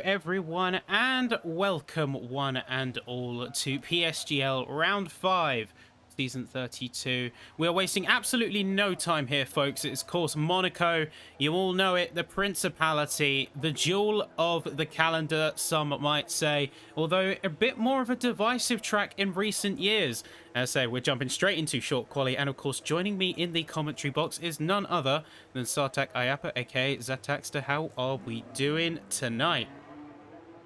everyone, and welcome one and all to PSGL Round 5, Season 32. We are wasting absolutely no time here, folks. It's, of course, Monaco. You all know it, the Principality, the jewel of the calendar, some might say, although a bit more of a divisive track in recent years. As I say, we're jumping straight into short quali, and of course, joining me in the commentary box is none other than Sartak Ayapa, aka Zataxter. How are we doing tonight?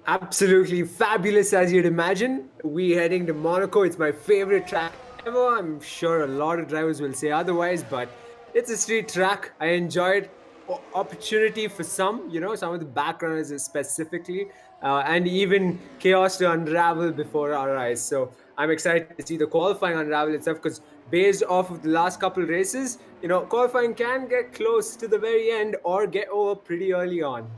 Absolutely fabulous, as you'd imagine. We heading to Monaco. It's my favorite track ever. I'm sure a lot of drivers will say otherwise, but it's a street track. I enjoyed opportunity for some, some of the backgrounders specifically, and even chaos to unravel before our eyes. So I'm excited to see the qualifying unravel itself because based off of the last couple races, qualifying can get close to the very end or get over pretty early on.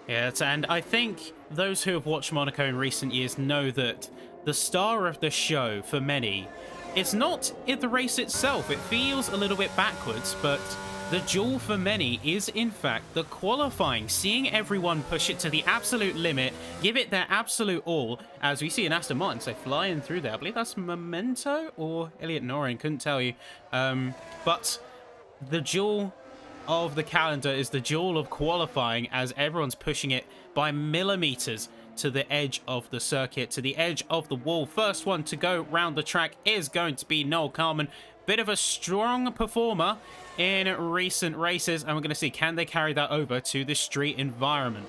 Yes, and I think those who have watched Monaco in recent years know that the star of the show, for many, it's not in the race itself. It feels a little bit backwards, but the jewel for many is, in fact, the qualifying. Seeing everyone push it to the absolute limit, give it their absolute all, as we see an Aston Martin, so flying through there. I believe that's Memento or Elliot Norrin, couldn't tell you. But the jewel of the calendar is the jewel of qualifying, as everyone's pushing it by millimeters to the edge of the circuit, to the edge of the wall. First one to go round the track is going to be Noel Carman. Bit of a strong performer in recent races, and we're going to see, can they carry that over to the street environment?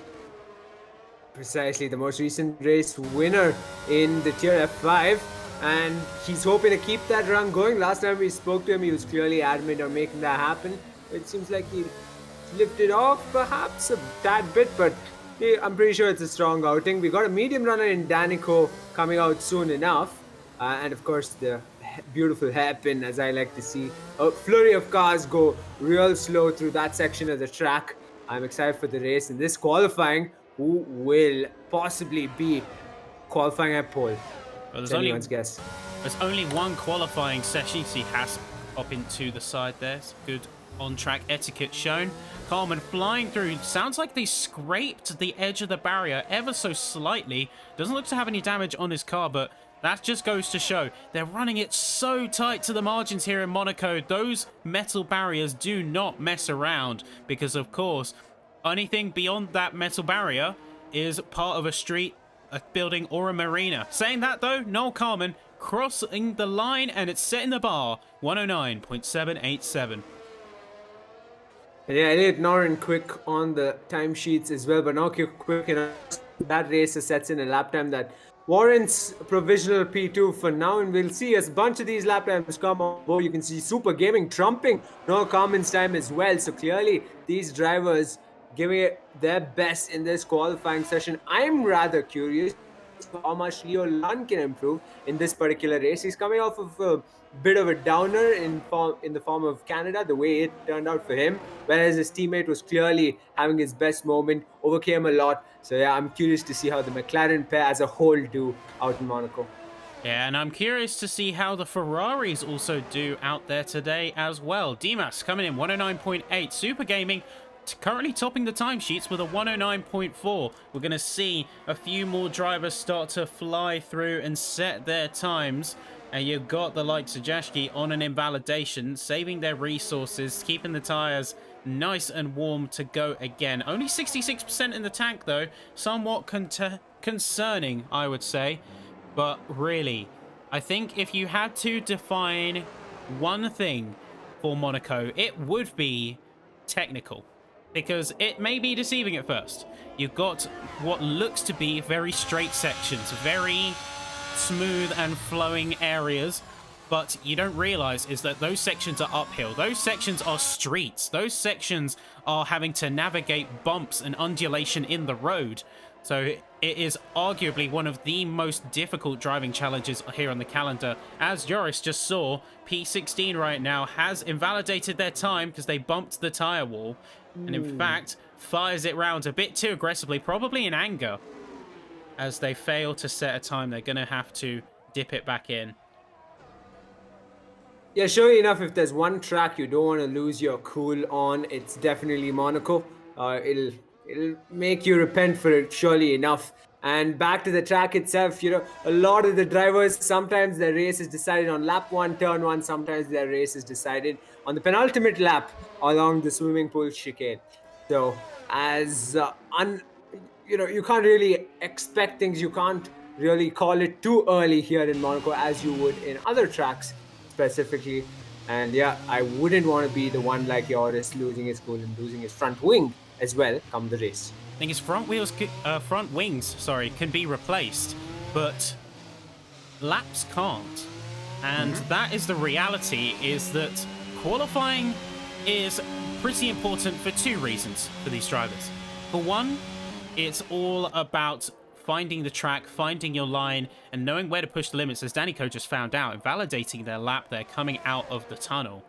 Precisely, the most recent race winner in the Tier F5, and he's hoping to keep that run going. Last time we spoke to him, he was clearly adamant on making that happen. It seems like he lifted off perhaps a tad bit, but I'm pretty sure it's a strong outing. We got a medium runner in Danico coming out soon enough, and of course the beautiful hairpin, as I like to see. A flurry of cars go real slow through that section of the track. I'm excited for the race and this qualifying. Who will possibly be qualifying at pole? Well, It's anyone's guess. There's only one qualifying session, so he has to hop into the side there. It's good on-track etiquette shown. Carman flying through. Sounds like they scraped the edge of the barrier ever so slightly. Doesn't look to have any damage on his car, but that just goes to show they're running it so tight to the margins here in Monaco. Those metal barriers do not mess around because, of course, anything beyond that metal barrier is part of a street, a building, or a marina. Saying that, though, Noel Carman crossing the line, and it's setting the bar, 109.787. Yeah, Elliot Norrin quick on the timesheets as well, but not quick enough. That race sets in a lap time that warrants provisional P2 for now, and we'll see a bunch of these lap times come on board. You can see Super Gaming trumping Noel Carman's time as well, so clearly these drivers giving it their best in this qualifying session. I'm rather curious how much Leo Lund can improve in this particular race. He's coming off of a bit of a downer in the form of Canada, the way it turned out for him, whereas his teammate was clearly having his best moment, overcame a lot. So yeah, I'm curious to see how the McLaren pair as a whole do out in Monaco. Yeah, and I'm curious to see how the Ferraris also do out there today as well. Dimas coming in 109.8, Super Gaming currently topping the timesheets with a 109.4. We're going to see a few more drivers start to fly through and set their times. And you've got the likes of Jashki on an invalidation, saving their resources, keeping the tyres nice and warm to go again. Only 66% in the tank, though. Somewhat concerning, I would say. But really, I think if you had to define one thing for Monaco, it would be technical. Because it may be deceiving at first. You've got what looks to be very straight sections, very smooth and flowing areas, but you don't realize is that those sections are uphill. Those sections are streets. Those sections are having to navigate bumps and undulation in the road. So it is arguably one of the most difficult driving challenges here on the calendar. As Joris just saw, P16 right now has invalidated their time because they bumped the tyre wall. And in fact, fires it round a bit too aggressively, probably in anger. As they fail to set a time, they're going to have to dip it back in. Yeah, sure enough, if there's one track you don't want to lose your cool on, it's definitely Monaco. It'll it'll make you repent for it, surely enough. And back to the track itself, a lot of the drivers, sometimes their race is decided on lap one, turn one, sometimes their race is decided on the penultimate lap along the swimming pool chicane. So, as you can't really expect things, you can't really call it too early here in Monaco as you would in other tracks specifically. And yeah, I wouldn't want to be the one like Yoris losing his cool and losing his front wing as well come the race. I think his front wings, sorry, can be replaced, but laps can't. And that is the reality, is that qualifying is pretty important for two reasons for these drivers. For one, it's all about finding the track, finding your line, and knowing where to push the limits, as Danico just found out, and validating their lap there coming out of the tunnel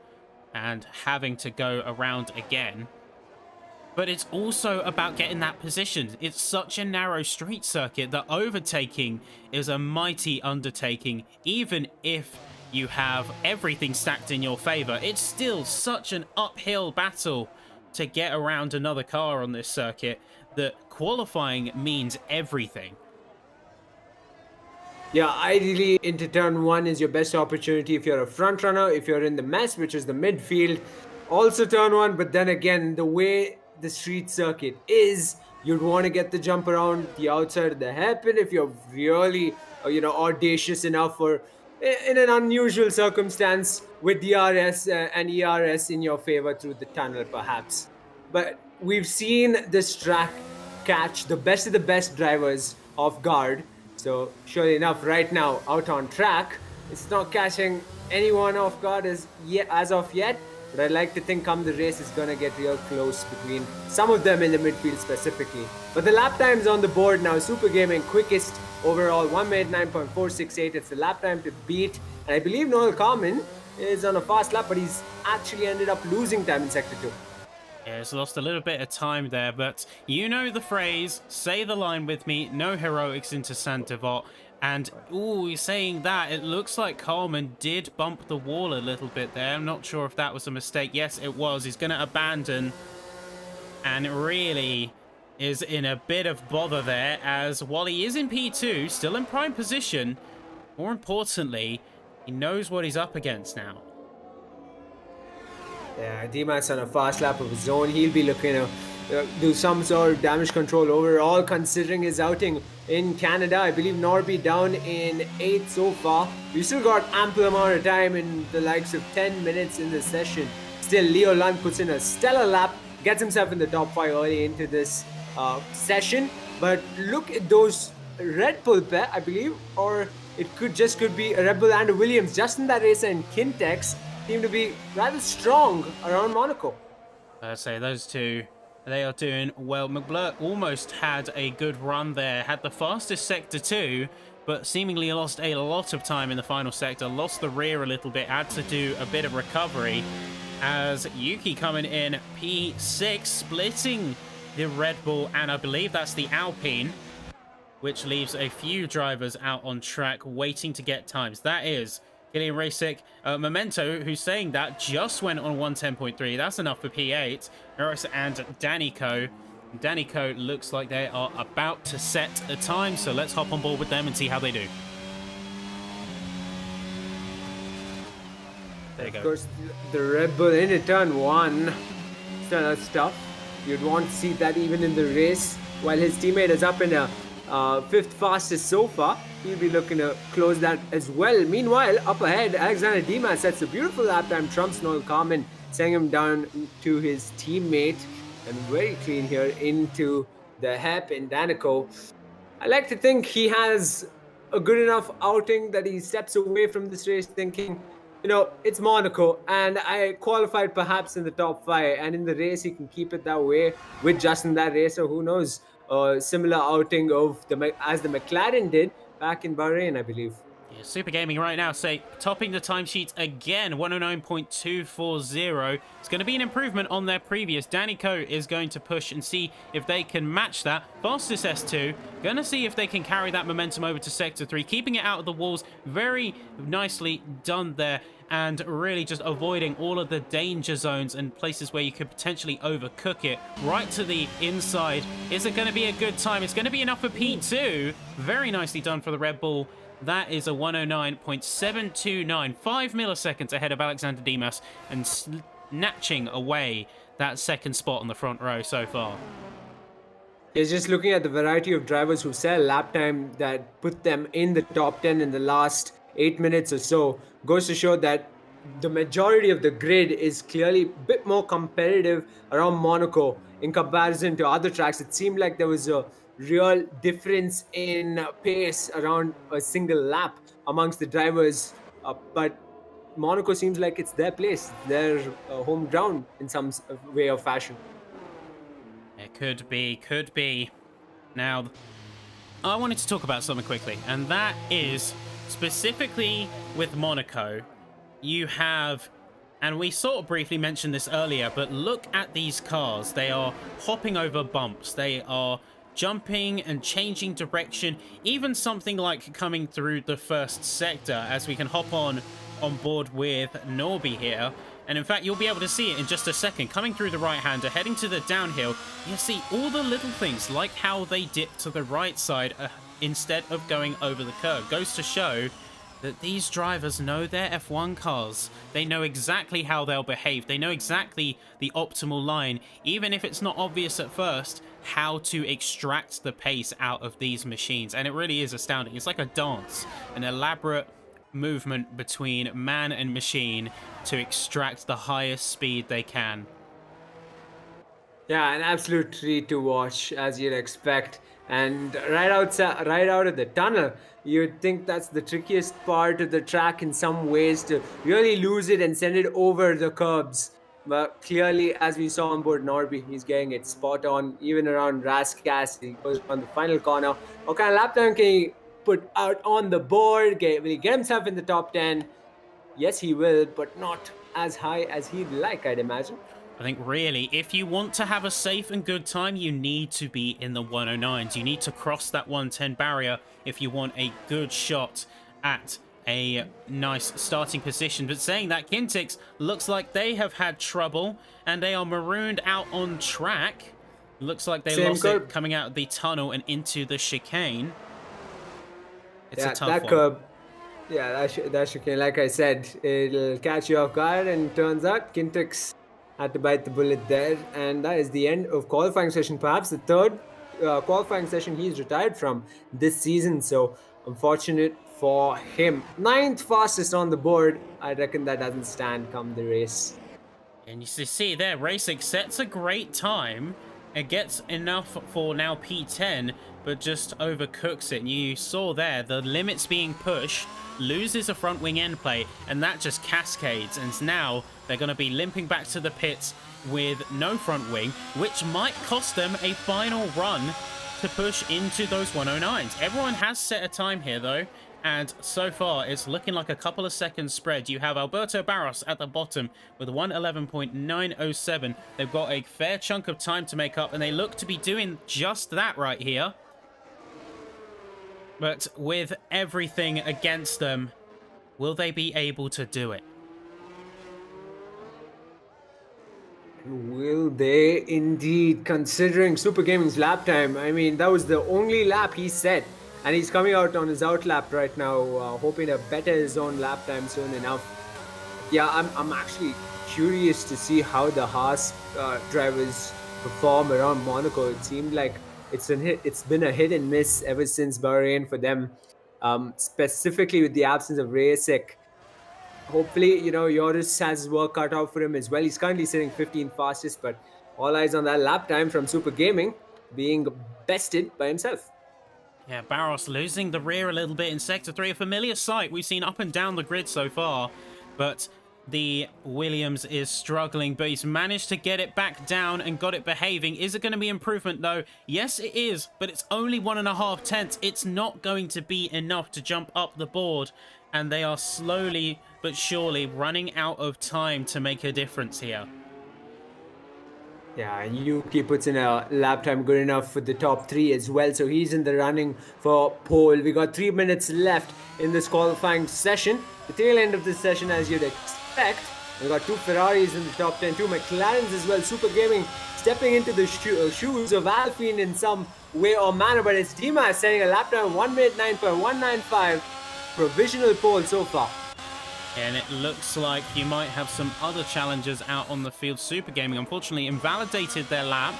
and having to go around again. But it's also about getting that position. It's such a narrow street circuit that overtaking is a mighty undertaking. Even if you have everything stacked in your favor, it's still such an uphill battle to get around another car on this circuit that qualifying means everything. Yeah, ideally into turn one is your best opportunity if you're a front runner, if you're in the mess, which is the midfield. Also turn one, but then again, the way the street circuit is, you'd want to get the jump around the outside of the hairpin if you're really, audacious enough, or in an unusual circumstance with DRS and ERS in your favor through the tunnel, perhaps. But we've seen this track catch the best of the best drivers off guard. So, surely enough, right now, out on track, it's not catching anyone off guard as of yet. But I'd like to think come the race is going to get real close between some of them in the midfield specifically. But the lap time's on the board now. Super Gaming quickest overall, 1 minute 9.468. It's the lap time to beat. And I believe Noel Carmen is on a fast lap, but he's actually ended up losing time in Sector 2. Yeah, he's lost a little bit of time there, but you know the phrase, say the line with me, no heroics into Saint-Devot. And, ooh, saying that, it looks like Coleman did bump the wall a little bit there. I'm not sure if that was a mistake. Yes, it was. He's going to abandon. And it really is in a bit of bother there, as while he is in P2, still in prime position, more importantly, he knows what he's up against now. Yeah, D-Max on a fast lap of his own. He'll be looking to do some sort of damage control overall, considering his outing in Canada. I believe Norby down in 8th so far. We've still got ample amount of time in the likes of 10 minutes in the session. Still, Leo Lund puts in a stellar lap, gets himself in the top 5 early into this session. But look at those Red Bull pair, I believe, or it could be a Red Bull and a Williams. Justin that racer and Kintex seem to be rather strong around Monaco. I'd say those two, they are doing well. McBlurt almost had a good run there, had the fastest Sector 2, but seemingly lost a lot of time in the final sector, lost the rear a little bit, had to do a bit of recovery, as Yuki coming in P6, splitting the Red Bull, and I believe that's the Alpine, which leaves a few drivers out on track waiting to get times. That is Killian Racek, Memento, who's saying that just went on 110.3. That's enough for P8. Eris and Danico. Danico looks like they are about to set a time, so let's hop on board with them and see how they do. There you go. Of course, the Red Bull in turn 1. So that's tough. You'd want to see that even in the race. While his teammate is up in a 5th fastest so far, he'll be looking to close that as well. Meanwhile, up ahead, Alexander Dimas sets a beautiful lap time, trumps Noel Carmen, sending him down to his teammate, and very clean here into the hairpin. Danico, I like to think he has a good enough outing that he steps away from this race thinking, it's Monaco, and I qualified perhaps in the top 5, and in the race he can keep it that way with Justin that racer. Who knows? Similar outing as the McLaren did back in Bahrain, I believe. Yeah, Super Gaming right now say topping the timesheet again, 109.240. It's going to be an improvement on their previous. Danico is going to push and see if they can match that. Fastest S2, going to see if they can carry that momentum over to Sector 3, keeping it out of the walls. Very nicely done there. and really just avoiding all of the danger zones and places where you could potentially overcook it right to the inside. Is it going to be a good time? It's going to be enough for P2. Very nicely done for the Red Bull. That is a 109.729, 5 milliseconds ahead of Alexander Dimas and snatching away that second spot on the front row so far. It's just looking at the variety of drivers who set a lap time that put them in the top 10 in the last 8 minutes or so, goes to show that the majority of the grid is clearly a bit more competitive around Monaco in comparison to other tracks. It seemed like there was a real difference in pace around a single lap amongst the drivers, but Monaco seems like it's their place, their home ground in some way or fashion. It could be. Now, I wanted to talk about something quickly, and that is specifically with Monaco. You have, and we sort of briefly mentioned this earlier, but look at these cars. They are hopping over bumps. They are jumping and changing direction. Even something like coming through the first sector, as we can hop on board with Norby here. And in fact, you'll be able to see it in just a second. Coming through the right-hander, heading to the downhill, you see all the little things, like how they dip to the right side instead of going over the curve. Goes to show that these drivers know their F1 cars. They know exactly how they'll behave. They know exactly the optimal line, even if it's not obvious at first, how to extract the pace out of these machines. And it really is astounding. It's like a dance, an elaborate movement between man and machine to extract the highest speed they can. Yeah, an absolute treat to watch, as you'd expect. And right outside, right out of the tunnel, you'd think that's the trickiest part of the track in some ways, to really lose it and send it over the curbs. But clearly, as we saw on board Norby, he's getting it spot on, even around Raskas. He goes on the final corner. What kind of lap time can he put out on the board? Will he get himself in the top 10? Yes, he will, but not as high as he'd like, I'd imagine. I think really, if you want to have a safe and good time, you need to be in the 109s. You need to cross that 110 barrier if you want a good shot at a nice starting position. But saying that, Kintix looks like they have had trouble and they are marooned out on track. Looks like they lost it coming out of the tunnel and into the chicane. It's a tough one. Curb. Yeah, that chicane, like I said, it'll catch you off guard, and turns out Kintix had to bite the bullet there, and that is the end of qualifying session. Perhaps the third qualifying session he's retired from this season, so unfortunate for him. 9th fastest on the board. I reckon that doesn't stand come the race. And you see there, Racing sets a great time. It gets enough for now P10, but just overcooks it. And you saw there, the limits being pushed, loses a front wing end plate, and that just cascades. And now they're going to be limping back to the pits with no front wing, which might cost them a final run to push into those 109s. Everyone has set a time here, though. And so far, it's looking like a couple of seconds spread. You have Alberto Barros at the bottom with 111.907. They've got a fair chunk of time to make up, and they look to be doing just that right here. But with everything against them, will they be able to do it? Will they indeed, considering Super Gaming's lap time? I mean, that was the only lap he set. And he's coming out on his out lap right now, hoping to better his own lap time soon enough. Yeah, I'm actually curious to see how the Haas drivers perform around Monaco. It seemed like it's been a hit and miss ever since Bahrain for them, specifically with the absence of Racek. Hopefully, Joris has his work cut out for him as well. He's currently sitting 15th fastest, but all eyes on that lap time from Super Gaming being bested by himself. Yeah, Barros losing the rear a little bit in Sector 3. A familiar sight we've seen up and down the grid so far. But the Williams is struggling, but he's managed to get it back down and got it behaving. Is it going to be improvement, though? Yes, it is, but it's only 1.5 tenths. It's not going to be enough to jump up the board. And they are slowly but surely running out of time to make a difference here. Yeah, and Yuki puts in a lap time good enough for the top three as well. So he's in the running for pole. We got 3 minutes left in this qualifying session. The tail end of this session, as you'd expect. We got two Ferraris in the top 10, two McLarens as well. Super Gaming stepping into the shoes of Alpine in some way or manner. But it's Dimas setting a lap time of 1 minute 9.195. Provisional pole so far. And it looks like you might have some other challengers out on the field. Super Gaming, unfortunately, invalidated their lap,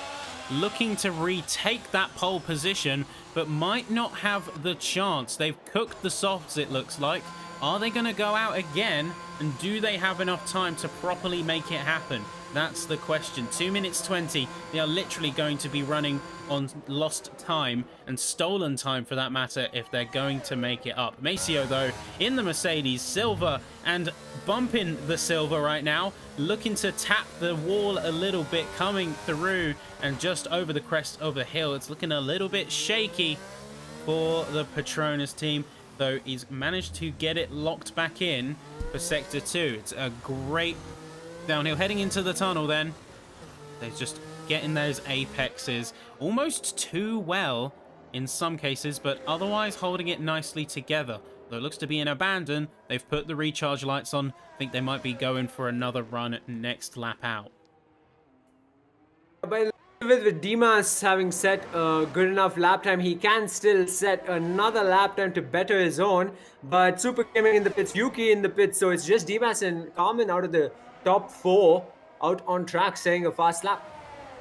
looking to retake that pole position, but might not have the chance. They've cooked the softs, it looks like. Are they going to go out again? And do they have enough time to properly make it happen? That's the question. 2 minutes 20. They are literally going to be running on lost time and stolen time for that matter if they're going to make it up. Maceo, though, in the Mercedes, silver and bumping the silver right now, looking to tap the wall a little bit, coming through and just over the crest of a hill. It's looking a little bit shaky for the Petronas team, though he's managed to get it locked back in for Sector 2. It's a great downhill heading into the tunnel then. They're just getting those apexes almost too well in some cases, but otherwise holding it nicely together. Though it looks to be an abandon, they've put the recharge lights on. I think they might be going for another run next lap out. By with Dimas having set a good enough lap time, he can still set another lap time to better his own. But Super Gaming in the pits, Yuki in the pits, so it's just Dimas and Carmen out of the top four out on track, saying a fast lap.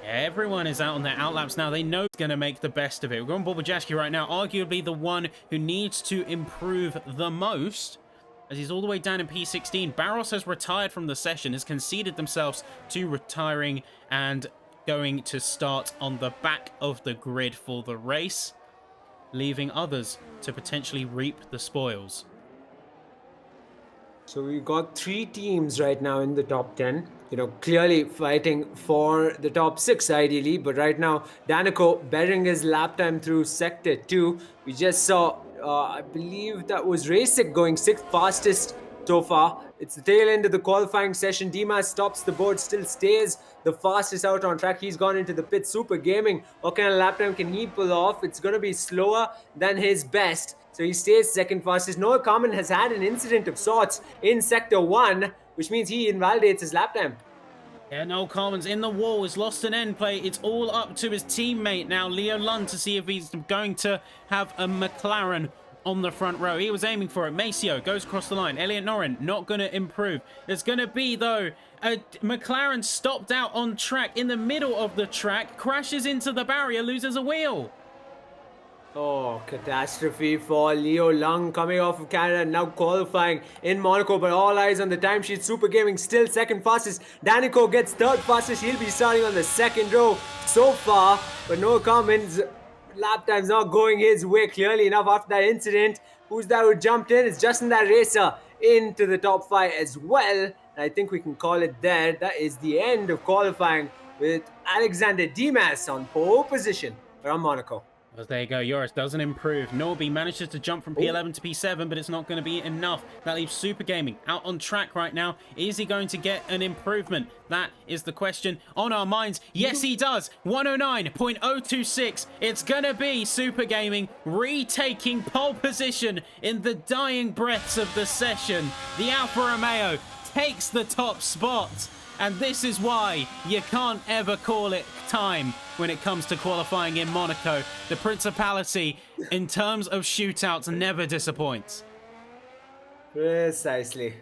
Everyone is out on their outlaps now. They know it's going to make the best of it. We're going Bob Jaski right now, arguably the one who needs to improve the most, as he's all the way down in P16. Barros has retired from the session, has conceded themselves to retiring and going to start on the back of the grid for the race, leaving others to potentially reap the spoils. So we've got three teams right now in the top 10. You know, clearly fighting for the top 6 ideally. But right now, Danico bettering his lap time through Sector 2. We just saw, I believe that was Racek going 6th fastest so far. It's the tail end of the qualifying session. Dimas stops the board, still stays the fastest out on track. He's gone into the pit. Super Gaming, what kind of lap time can he pull off? It's going to be slower than his best. So he stays second fastest. Noah Carmen has had an incident of sorts in Sector 1, which means he invalidates his lap time. Yeah, Noel Carmen's in the wall. He's lost an end play. It's all up to his teammate now, Leo Lund, to see if he's going to have a McLaren on the front row. He was aiming for it. Maceo goes across the line. Elliot Norin not going to improve. There's going to be, though, a McLaren stopped out on track in the middle of the track, crashes into the barrier, loses a wheel. Oh, catastrophe for Leo Lung coming off of Canada, now qualifying in Monaco, but all eyes on the timesheet. Super Gaming still second fastest. Danico gets third fastest. He'll be starting on the second row so far, but Noah Carmen's lap time's not going his way clearly enough after that incident. Who's that who jumped in? It's Justin that racer into the top 5 as well. And I think we can call it there. That is the end of qualifying with Alexander Dimas on pole position around Monaco. Well, there you go. Joris doesn't improve. Norby manages to jump from P11 to P7, but it's not going to be enough. That leaves Super Gaming out on track right now. Is he going to get an improvement? That is the question on our minds. Yes, he does. 109.026. It's going to be Super Gaming retaking pole position in the dying breaths of the session. The Alfa Romeo takes the top spot. And this is why you can't ever call it time when it comes to qualifying in Monaco. The Principality, in terms of shootouts, never disappoints. Precisely.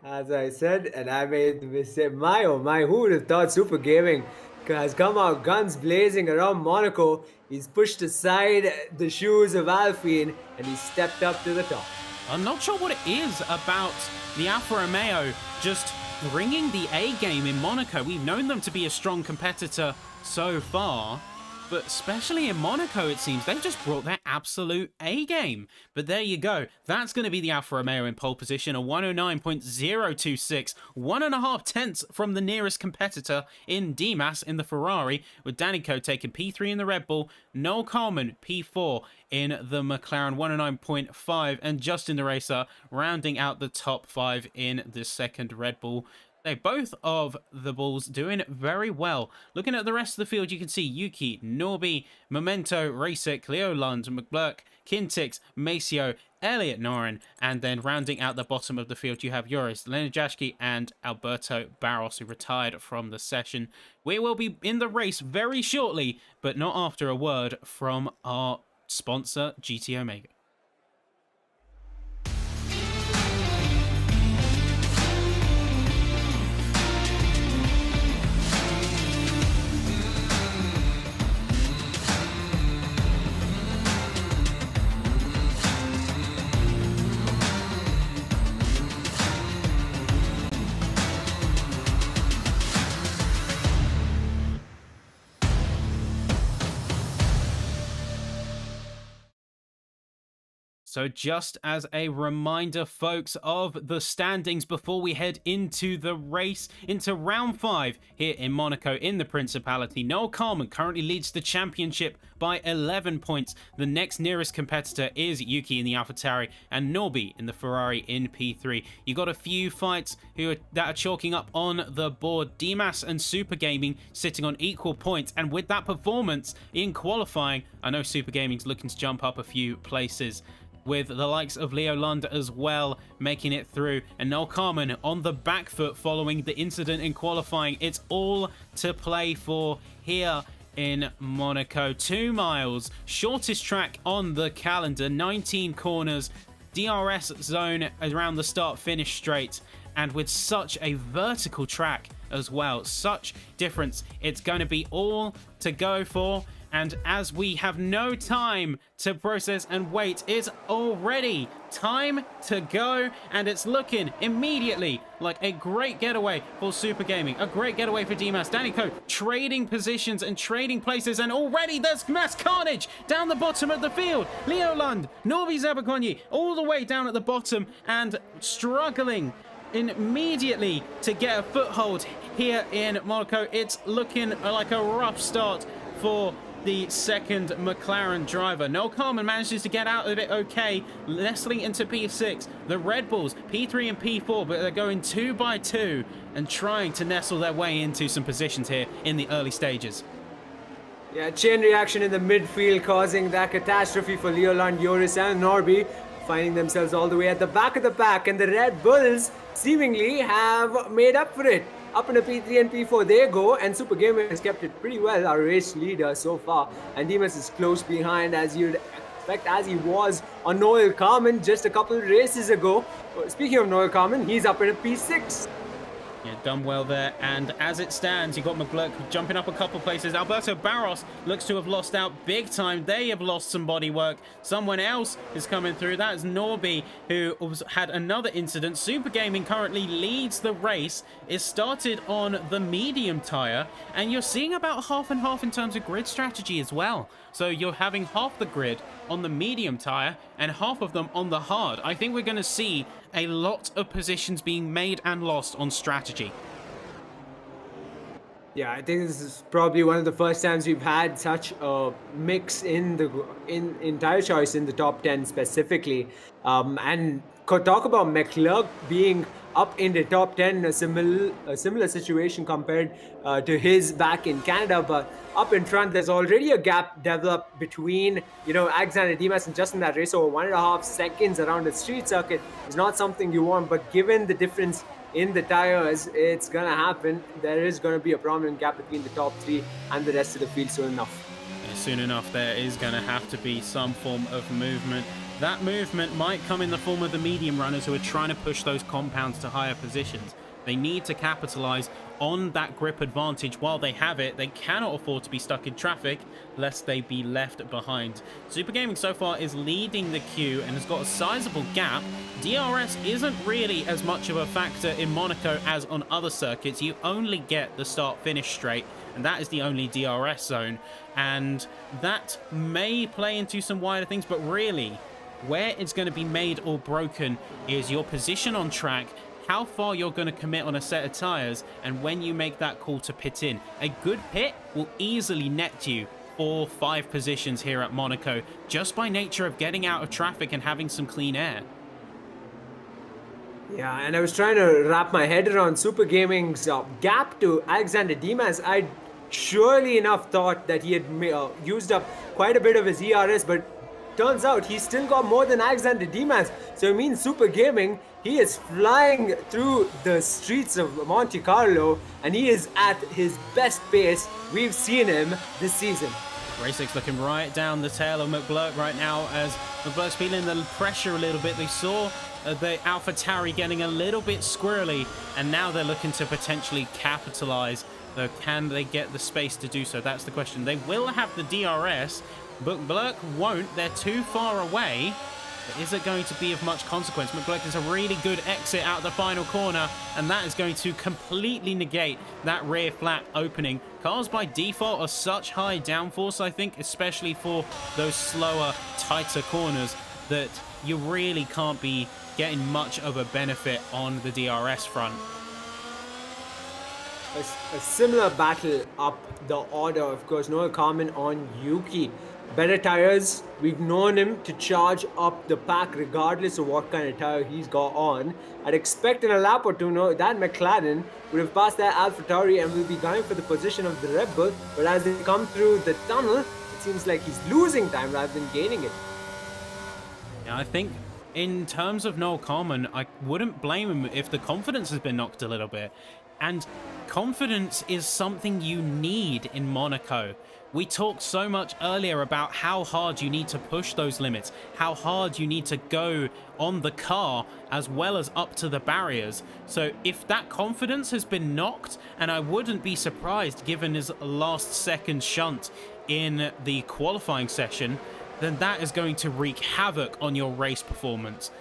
As I said, and I made the mistake. My oh my, who would have thought Super Gaming has come out guns blazing around Monaco. He's pushed aside the shoes of Alpine and he stepped up to the top. I'm not sure what it is about the Alfa Romeo just bringing the A game in Monaco. We've known them to be a strong competitor so far, but especially in Monaco, it seems they've just brought their absolute A game. But there you go. That's going to be the Alfa Romeo in pole position, a 109.026, 1.5 tenths from the nearest competitor in Dimas in the Ferrari, with Danico taking P3 in the Red Bull, Noel Carmen P4 in the McLaren, 109.5, and Justin the Racer rounding out the top 5 in the second Red Bull Both of the balls doing very well. Looking at the rest of the field, you can see Yuki, Norby, Memento, Racek, Leo Lund, McBlurk, Kintix, Maceo, Elliot Norin, and then rounding out the bottom of the field, you have Joris, Lenajashki, and Alberto Barros, who retired from the session. We will be in the race very shortly, but not after a word from our sponsor, GT Omega. So just as a reminder, folks, of the standings before we head into the race, into round 5 here in Monaco in the Principality, Noel Carmen currently leads the championship by 11 points. The next nearest competitor is Yuki in the AlphaTauri and Norby in the Ferrari in P3. You got a few fights that are chalking up on the board. Dimas and Super Gaming sitting on equal points, and with that performance in qualifying, I know Super Gaming's looking to jump up a few places, with the likes of Leo Lund as well making it through, and Noel Carmen on the back foot following the incident in qualifying. It's all to play for here in Monaco. 2 miles, shortest track on the calendar, 19 corners, DRS zone around the start-finish straight, and with such a vertical track as well, such difference. It's going to be all to go for. And as we have no time to process and wait, it's already time to go. And it's looking immediately like a great getaway for Super Gaming, a great getaway for Dimas. Danico trading positions and trading places, and already there's mass carnage down the bottom of the field. Leo Lund, Norby Zabakonyi, all the way down at the bottom and struggling immediately to get a foothold here in Monaco. It's looking like a rough start for the second McLaren driver. Noel Carmen manages to get out of it okay, nestling into P6. The Red Bulls, P3 and P4, but they're going 2 by 2 and trying to nestle their way into some positions here in the early stages. Yeah, chain reaction in the midfield causing that catastrophe for Leoland, Joris and Norby, finding themselves all the way at the back of the pack, and the Red Bulls seemingly have made up for it. Up into P3 and P4 they go, and Super Gamer has kept it pretty well, our race leader so far. And Dimas is close behind, as you'd expect, as he was on Noel Carmen just a couple of races ago. Speaking of Noel Carmen, he's up in a P6. Yeah, done well there. And as it stands, you've got McGlurk jumping up a couple places. Alberto Barros looks to have lost out big time. They have lost some bodywork. Someone else is coming through. That is Norby, who had another incident. Super Gaming currently leads the race. It started on the medium tyre, and you're seeing about half and half in terms of grid strategy as well. So you're having half the grid on the medium tyre and half of them on the hard. I think we're going to see a lot of positions being made and lost on strategy. Yeah, I think this is probably one of the first times we've had such a mix in tire choice in the top 10 specifically. And could talk about McClurk being up in the top 10, a similar situation compared to his back in Canada, but up in front there's already a gap developed between Alexander Dimas, and just in that race over 1.5 seconds around the street circuit is not something you want, but given the difference in the tires, it's gonna happen. There is gonna be a prominent gap between the top 3 and the rest of the field soon enough. Yeah, soon enough there is gonna have to be some form of movement. That movement might come in the form of the medium runners who are trying to push those compounds to higher positions. They need to capitalize on that grip advantage while they have it. They cannot afford to be stuck in traffic lest they be left behind. Super Gaming so far is leading the queue and has got a sizable gap. DRS isn't really as much of a factor in Monaco as on other circuits. You only get the start-finish straight, and that is the only DRS zone. And that may play into some wider things, but really, where it's going to be made or broken is your position on track, how far you're going to commit on a set of tires, and when you make that call to pit in. A good pit will easily net you 4 or 5 positions here at Monaco, just by nature of getting out of traffic and having some clean air. Yeah, and I was trying to wrap my head around Super Gaming's gap to Alexander Dimas. I surely enough thought that he had used up quite a bit of his ERS, but turns out he's still got more than Alexander Dimas. So it means Super Gaming, he is flying through the streets of Monte Carlo, and he is at his best pace we've seen him this season. Race6 looking right down the tail of McBlurk right now as McBlurk's feeling the pressure a little bit. They saw the AlphaTauri getting a little bit squirrely, and now they're looking to potentially capitalize. So can they get the space to do so? That's the question. They will have the DRS, but McBlurk won't. They're too far away. But is it going to be of much consequence? McBlurk is a really good exit out the final corner, and that is going to completely negate that rear flat opening. Cars by default are such high downforce, I think, especially for those slower, tighter corners, that you really can't be getting much of a benefit on the DRS front. A similar battle up the order, of course. No comment on Yuki. Better tires. We've known him to charge up the pack regardless of what kind of tire he's got on. I'd expect in a lap or two that McLaren would have passed that AlphaTauri and will be going for the position of the Red Bull. But as they come through the tunnel, it seems like he's losing time rather than gaining it. Yeah, I think in terms of Noel Coleman, I wouldn't blame him if the confidence has been knocked a little bit. And confidence is something you need in Monaco. We talked so much earlier about how hard you need to push those limits, how hard you need to go on the car as well as up to the barriers. So if that confidence has been knocked, and I wouldn't be surprised given his last second shunt in the qualifying session, then that is going to wreak havoc on your race performance.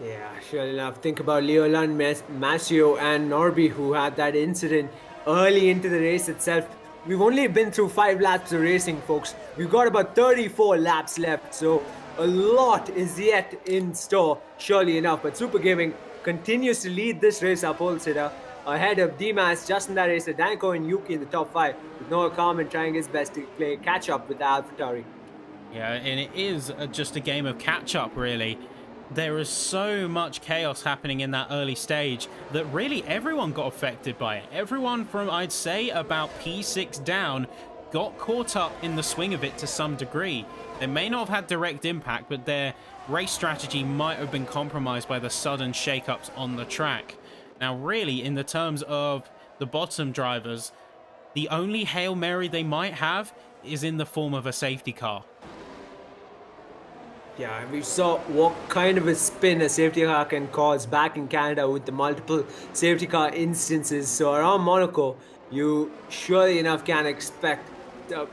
Yeah, sure enough. Think about Leoland, Masio, and Norby, who had that incident early into the race itself. We've only been through 5 laps of racing, folks. We've got about 34 laps left, so a lot is yet in store, surely enough. But Super Gaming continues to lead this race up, Holsider, ahead of Dimas, Justin that racer, Danko and Yuki in the top 5, with Noah Carmen trying his best to play catch up with the AlphaTauri. Yeah, and it is just a game of catch up, really. There is so much chaos happening in that early stage that really everyone got affected by it. Everyone from, I'd say, about P6 down got caught up in the swing of it to some degree. They may not have had direct impact, but their race strategy might have been compromised by the sudden shakeups on the track. Now, really, in the terms of the bottom drivers, the only Hail Mary they might have is in the form of a safety car. Yeah, we saw what kind of a spin a safety car can cause back in Canada with the multiple safety car instances. So around Monaco, you surely enough can expect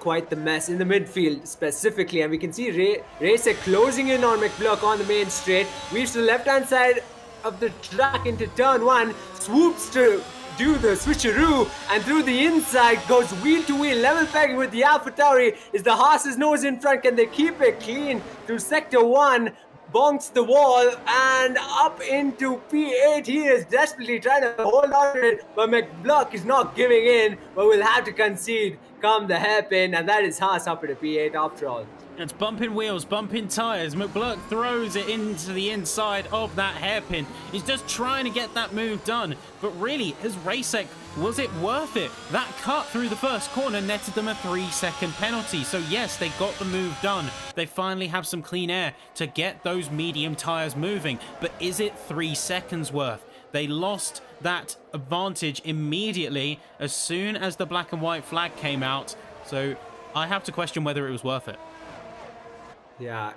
quite the mess in the midfield specifically. And we can see Racer closing in on McBlurk on the main straight. Weaves to the left-hand side of the track into turn 1, swoops to do the switcheroo, and through the inside goes wheel to wheel, level pegging with the AlphaTauri. Is the Haas's nose in front? Can they keep it clean through sector 1? Bonks the wall and up into P8. He is desperately trying to hold on to it, but McBlurk is not giving in, but will have to concede come the hairpin, and that is Haas up into P8 after all. It's bumping wheels, bumping tires. McBlurk throws it into the inside of that hairpin. He's just trying to get that move done. But really, as Racek, was it worth it? That cut through the first corner netted them a 3-second penalty. So yes, they got the move done. They finally have some clean air to get those medium tires moving. But is it 3 seconds worth? They lost that advantage immediately as soon as the black and white flag came out. So I have to question whether it was worth it. Yeah,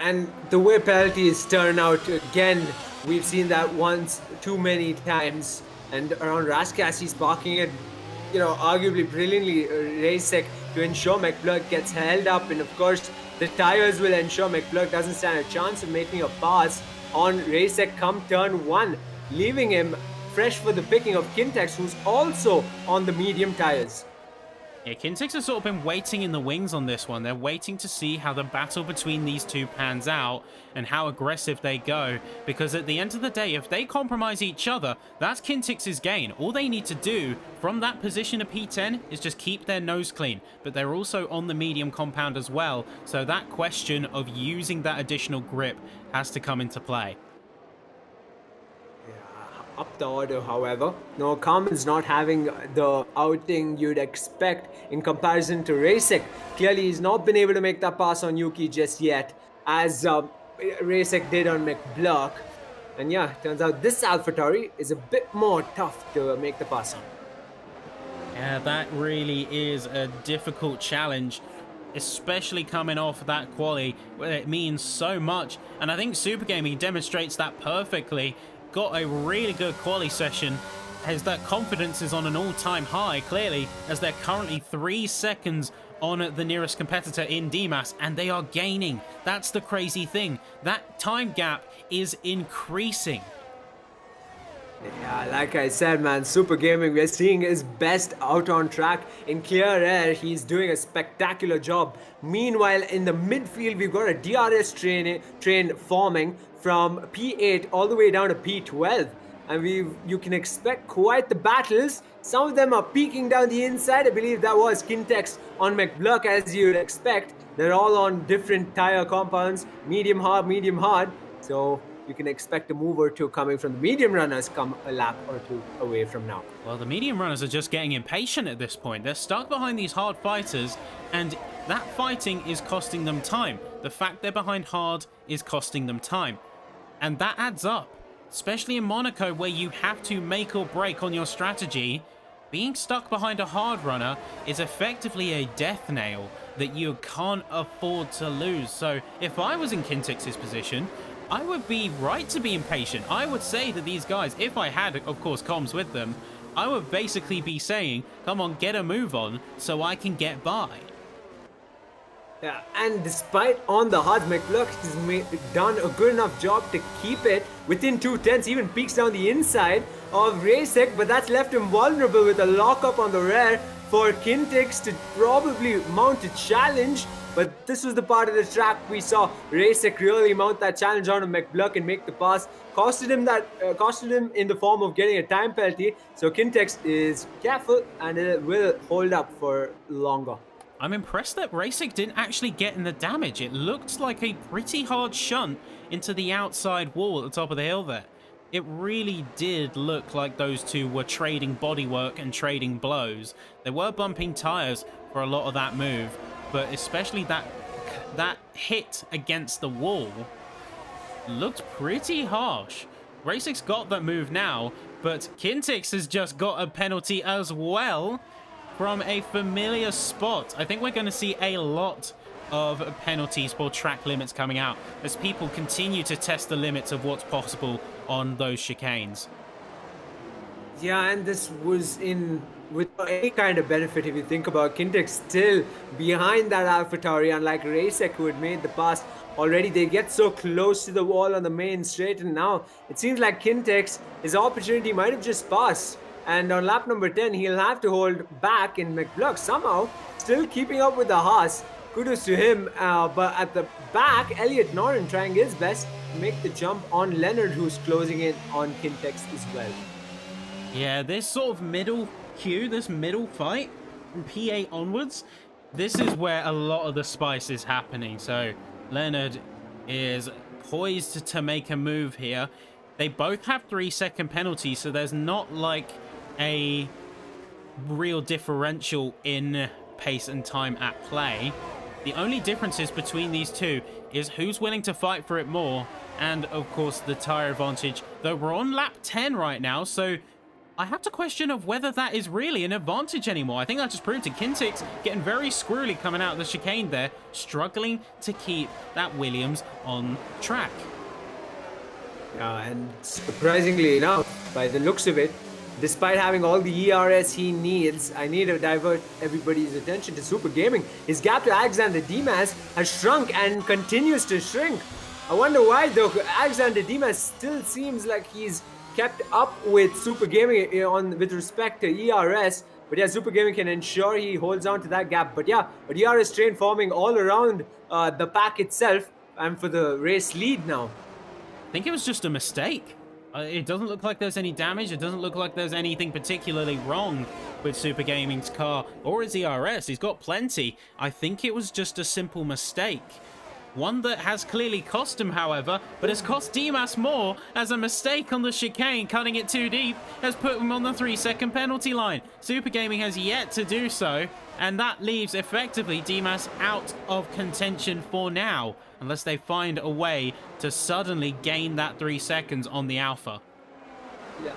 and the way penalties turn out, again, we've seen that once too many times. And around Raskas, he's parking it, arguably brilliantly, Racek to ensure McBlurk gets held up. And of course, the tires will ensure McBlurk doesn't stand a chance of making a pass on Racek come turn 1, leaving him fresh for the picking of Kintex, who's also on the medium tires. Yeah, Kintex has sort of been waiting in the wings on this one. They're waiting to see how the battle between these two pans out and how aggressive they go. Because at the end of the day, if they compromise each other, that's Kintex's gain. All they need to do from that position of P10 is just keep their nose clean. But they're also on the medium compound as well. So that question of using that additional grip has to come into play. up the order, however. No, Carmen's not having the outing you'd expect in comparison to Rasek. Clearly, he's not been able to make that pass on Yuki just yet, as Rasek did on McBlock. And yeah, turns out this AlphaTauri is a bit more tough to make the pass on. Yeah, that really is a difficult challenge, especially coming off that quali where it means so much. And I think Super Gaming demonstrates that perfectly. Got a really good quali session as that confidence is on an all-time high, clearly, as they're currently 3 seconds on the nearest competitor in DMAS, and they are gaining. That's the crazy thing. That time gap is increasing. Yeah, like I said, man, Super Gaming, we're seeing his best out on track in clear air. He's doing a spectacular job. Meanwhile, in the midfield, we've got a DRS train forming from P8 all the way down to P12. And you can expect quite the battles. Some of them are peeking down the inside. I believe that was Kintex on McBlock, as you'd expect. They're all on different tire compounds, medium hard. So you can expect a move or two coming from the medium runners come a lap or two away from now. Well, the medium runners are just getting impatient at this point. They're stuck behind these hard fighters, and that fighting is costing them time. The fact they're behind hard is costing them time. And that adds up, especially in Monaco, where you have to make or break on your strategy. Being stuck behind a hard runner is effectively a death nail that you can't afford to lose. So if I was in Kintex's position, I would be right to be impatient. I would say that these guys, if I had, of course, comms with them, I would basically be saying, come on, get a move on so I can get by. Yeah, and despite on the hard, McBlock has done a good enough job to keep it within 2/10, even peeks down the inside of Rasek, but that's left him vulnerable with a lockup on the rear for Kintex to probably mount a challenge. But this was the part of the track we saw Rasek really mount that challenge on McBlock and make the pass. Costed him in the form of getting a time penalty. So Kintex is careful and it will hold up for longer. I'm impressed that Rasek didn't actually get in the damage. It looked like a pretty hard shunt into the outside wall at the top of the hill there. It really did look like those two were trading bodywork and trading blows. They were bumping tires for a lot of that move, but especially that hit against the wall looked pretty harsh. Rasek's got that move now, but Kintex has just got a penalty as well from a familiar spot. I think we're going to see a lot of penalties for track limits coming out as people continue to test the limits of what's possible on those chicanes. Yeah, and this was without any kind of benefit if you think about Kintex still behind that AlphaTauri, unlike Rasek who had made the pass already. They get so close to the wall on the main straight, and now it seems like Kintex, his opportunity might have just passed. And on lap number 10, he'll have to hold back in McBlock somehow, still keeping up with the Haas. Kudos to him, but at the back, Elliot Norton trying his best to make the jump on Leonard, who's closing in on Kintex as well. Yeah, this sort of middle queue, this middle fight from P8 onwards, this is where a lot of the spice is happening. So Leonard is poised to make a move here. They both have 3-second penalties, so there's not like a real differential in pace and time at play. The only differences between these two is who's willing to fight for it more, and of course the tire advantage, though we're on lap 10 right now, so I have to question of whether that is really an advantage anymore. I think that just proved to Kintex getting very squirrely coming out of the chicane there, struggling to keep that Williams on track. Yeah, and surprisingly enough, by the looks of it, despite having all the ERS he needs, I need to divert everybody's attention to Super Gaming. His gap to Alexander Dimas has shrunk and continues to shrink. I wonder why though. Alexander Dimas still seems like he's kept up with Super Gaming with respect to ERS. But yeah, Super Gaming can ensure he holds on to that gap. But yeah, a ERS train forming all around the pack itself and for the race lead now. I think it was just a mistake. It doesn't look like there's any damage. It doesn't look like there's anything particularly wrong with Super Gaming's car or his ERS. He's got plenty. I think it was just a simple mistake. One that has clearly cost him, however, but has cost Dimas more, as a mistake on the chicane, cutting it too deep, has put him on the 3-second penalty line. Super Gaming has yet to do so, and that leaves effectively Dimas out of contention for now, unless they find a way to suddenly gain that 3 seconds on the Alpha. Yeah.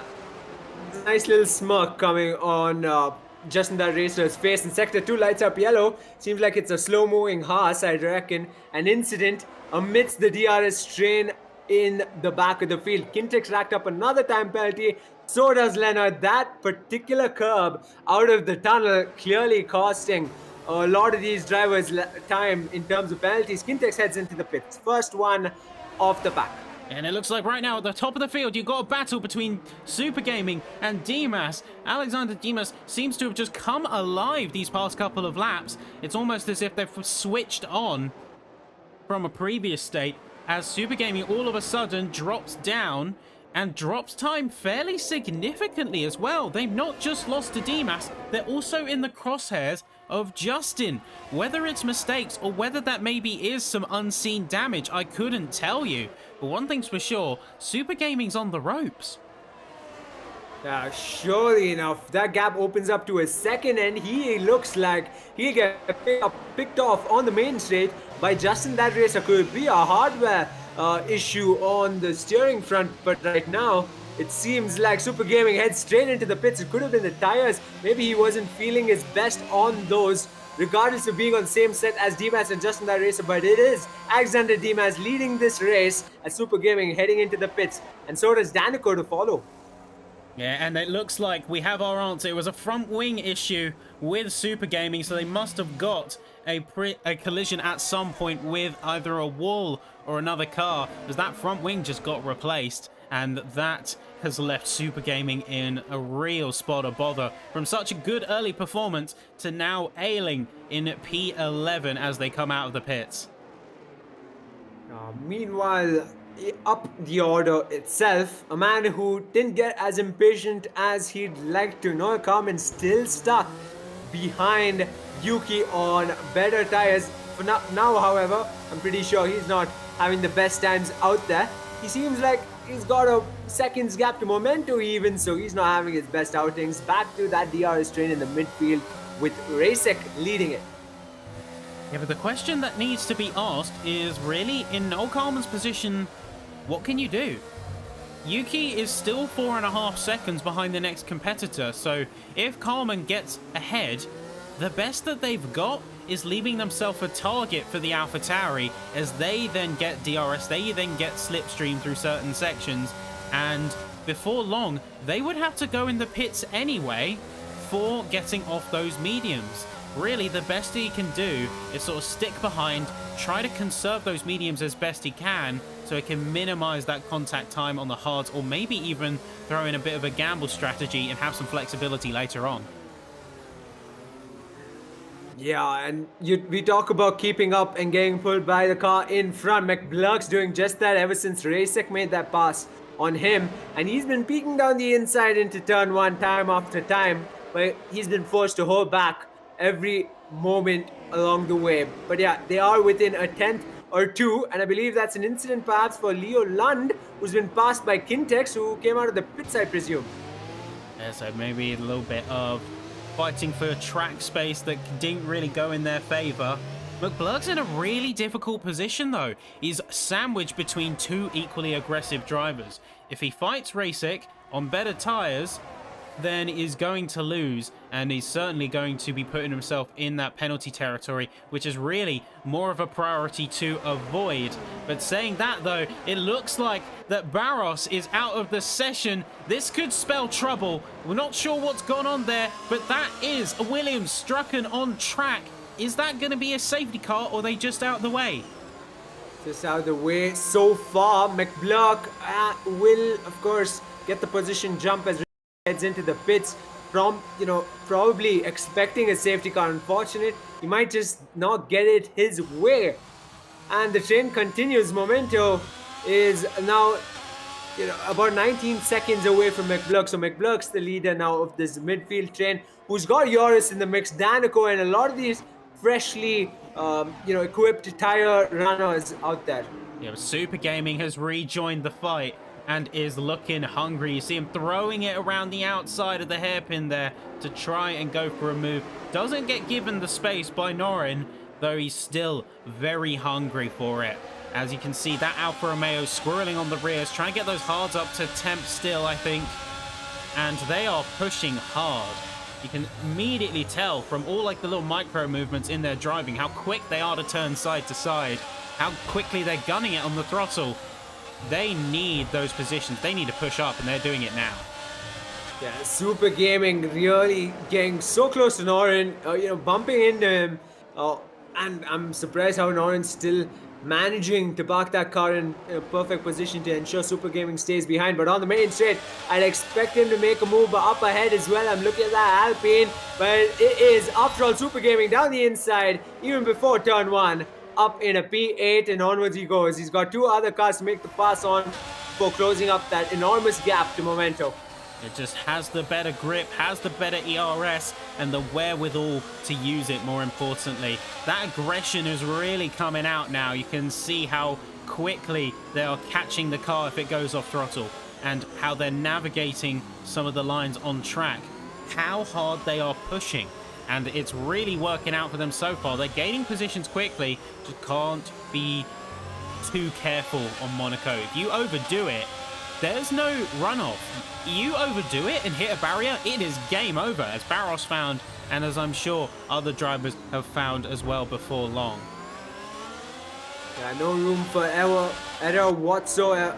Nice little smirk coming on Justin that racer's face, and sector 2 lights up yellow. Seems like it's a slow moving horse, I reckon. An incident amidst the DRS train in the back of the field. Kintex racked up another time penalty. So does Leonard. That particular curb out of the tunnel clearly costing a lot of these drivers time in terms of penalties. Kintex heads into the pits. First one off the back. And it looks like right now at the top of the field, you've got a battle between Super Gaming and Dimas. Alexander Dimas seems to have just come alive these past couple of laps. It's almost as if they've switched on from a previous state, as Super Gaming all of a sudden drops down and drops time fairly significantly as well. They've not just lost to Dimas, they're also in the crosshairs of Justin. Whether it's mistakes or whether that maybe is some unseen damage, I couldn't tell you. But one thing's for sure, Super Gaming's on the ropes. Surely enough, that gap opens up to a second, and he looks like he'll get picked off on the main straight by Justin. That racer could be a hardware issue on the steering front, but right now it seems like Super Gaming heads straight into the pits. It could have been the tires. Maybe he wasn't feeling his best on those, regardless of being on the same set as Dimas and Justin that racer. But it is Alexander Dimas leading this race as Super Gaming heading into the pits, and so does Danico to follow. Yeah, and it looks like we have our answer. It was a front wing issue with Super Gaming, so they must have got a collision at some point with either a wall or another car, as that front wing just got replaced, and that has left Super Gaming in a real spot of bother. From such a good early performance to now ailing in P11 as they come out of the pits. Meanwhile, up the order itself, a man who didn't get as impatient as he'd like to. Noah Carmen still stuck behind Yuki on better tires. For now, however, I'm pretty sure he's not having the best times out there. He seems like he's got a seconds gap to Memento even, so he's not having his best outings. Back to that DRS train in the midfield with Racek leading it. Yeah, but the question that needs to be asked is really, in Noel Carmen's position, what can you do? Yuki is still 4.5 seconds behind the next competitor, so if Carmen gets ahead, the best that they've got is leaving themselves a target for the AlphaTauri, as they then get DRS, they then get slipstream through certain sections, and before long, they would have to go in the pits anyway for getting off those mediums. Really, the best he can do is sort of stick behind, try to conserve those mediums as best he can, so he can minimize that contact time on the hards, or maybe even throw in a bit of a gamble strategy and have some flexibility later on. Yeah, and we talk about keeping up and getting pulled by the car in front. McBlurk's doing just that ever since Racek made that pass on him, and he's been peeking down the inside into turn one time after time, but he's been forced to hold back every moment along the way. But yeah, they are within a tenth or two, and I believe that's an incident perhaps for Leo Lund, who's been passed by Kintex, who came out of the pits, I presume. Yeah, so maybe a little bit of fighting for track space that didn't really go in their favor. McBlurk's in a really difficult position though. He's sandwiched between two equally aggressive drivers. If he fights Racek on better tires, then he's going to lose, and he's certainly going to be putting himself in that penalty territory, which is really more of a priority to avoid. But saying that though, it looks like that Barros is out of the session. This could spell trouble. We're not sure what's gone on there, but that is a Williams Strucken on track. Is that going to be a safety car, or are they just out of the way? Just out of the way so far. McBlurk will, of course, get the position jump as heads into the pits, from probably expecting a safety car. Unfortunate, he might just not get it his way, and the train continues. Memento is now about 19 seconds away from McBlurk, so McBlurk's the leader now of this midfield train, who's got Joris in the mix, Danico, and a lot of these freshly, equipped tire runners out there. Yeah, Super Gaming has rejoined the fight and is looking hungry. You see him throwing it around the outside of the hairpin there to try and go for a move. Doesn't get given the space by Norin, though he's still very hungry for it. As you can see, that Alfa Romeo squirreling on the rears, trying to get those hards up to temp still, I think. And they are pushing hard. You can immediately tell from all like the little micro movements in their driving how quick they are to turn side to side, how quickly they're gunning it on the throttle. They need those positions. They need to push up, and they're doing it now. Yeah, Super Gaming really getting so close to Norin, bumping into him. And I'm surprised how Norin's still managing to park that car in a perfect position to ensure Super Gaming stays behind. But on the main straight, I'd expect him to make a move up ahead as well. I'm looking at that Alpine, but it is, after all, Super Gaming down the inside, even before turn 1. Up in a P8 and onwards he goes. He's got 2 other cars to make the pass on for closing up that enormous gap to Momento. It just has the better grip, has the better ERS, and the wherewithal to use it, more importantly. That aggression is really coming out now. You can see how quickly they are catching the car if it goes off throttle, and how they're navigating some of the lines on track. How hard they are pushing. And it's really working out for them so far. They're gaining positions quickly, just can't be too careful on Monaco. If you overdo it, there's no runoff. You overdo it and hit a barrier, it is game over, as Barros found, and as I'm sure other drivers have found as well before long. Yeah, no room for error whatsoever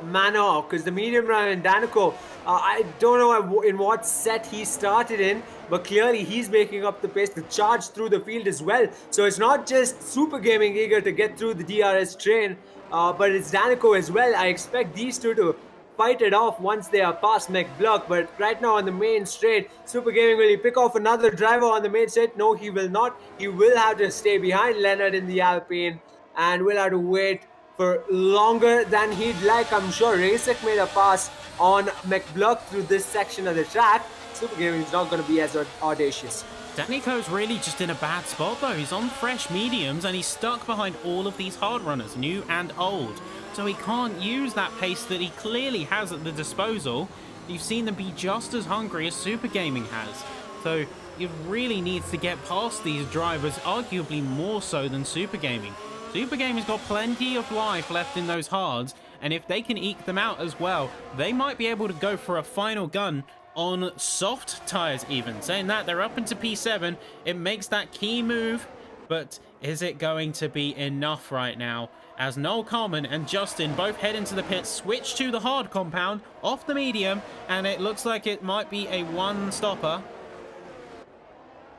manner, because the medium run in Danico, I don't know in what set he started in, but clearly he's making up the pace to charge through the field as well. So it's not just Super Gaming eager to get through the DRS train, but it's Danico as well. I expect these two to fight it off once they are past McBlock, but right now on the main straight, Super Gaming, will he pick off another driver on the main straight? No, he will not. He will have to stay behind Leonard in the Alpine and will have to wait for longer than he'd like. I'm sure Racek made a pass on McBlock through this section of the track. Super Gaming is not going to be as audacious. Danico's really just in a bad spot though. He's on fresh mediums and he's stuck behind all of these hard runners, new and old. So he can't use that pace that he clearly has at the disposal. You've seen them be just as hungry as Super Gaming has. So he really needs to get past these drivers, arguably more so than Super Gaming. Super Gaming's got plenty of life left in those hards, and if they can eke them out as well, they might be able to go for a final gun on soft tires even. Saying that, they're up into P7. It makes that key move, but is it going to be enough right now? As Noel Carman and Justin both head into the pits, switch to the hard compound off the medium, and it looks like it might be a one-stopper.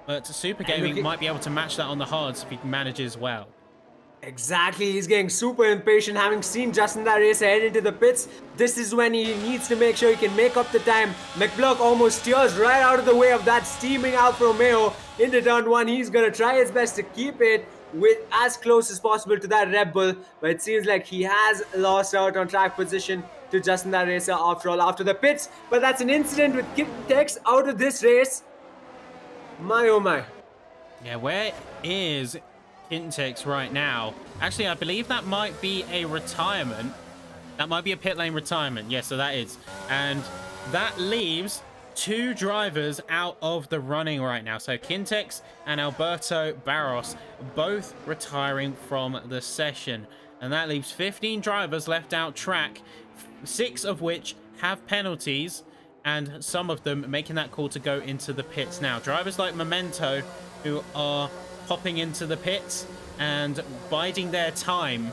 But Super Gaming might be able to match that on the hards if he manages well. Exactly, he's getting super impatient, having seen Justin that race head into the pits. This is when he needs to make sure he can make up the time. McBlock almost steers right out of the way of that steaming Alfa Romeo into turn 1. He's gonna try his best to keep it with as close as possible to that Red Bull, but it seems like he has lost out on track position to Justin that racer after all, after the pits. But that's an incident with Kintex out of this race. My oh my. Yeah, where is Kintex right now? Actually, I believe that might be a retirement. That might be a pit lane retirement. Yes, so that is. And that leaves 2 drivers out of the running right now. So Kintex and Alberto Barros both retiring from the session. And that leaves 15 drivers left out track, 6 of which have penalties, and some of them making that call to go into the pits now. Drivers like Memento, who are popping into the pits and biding their time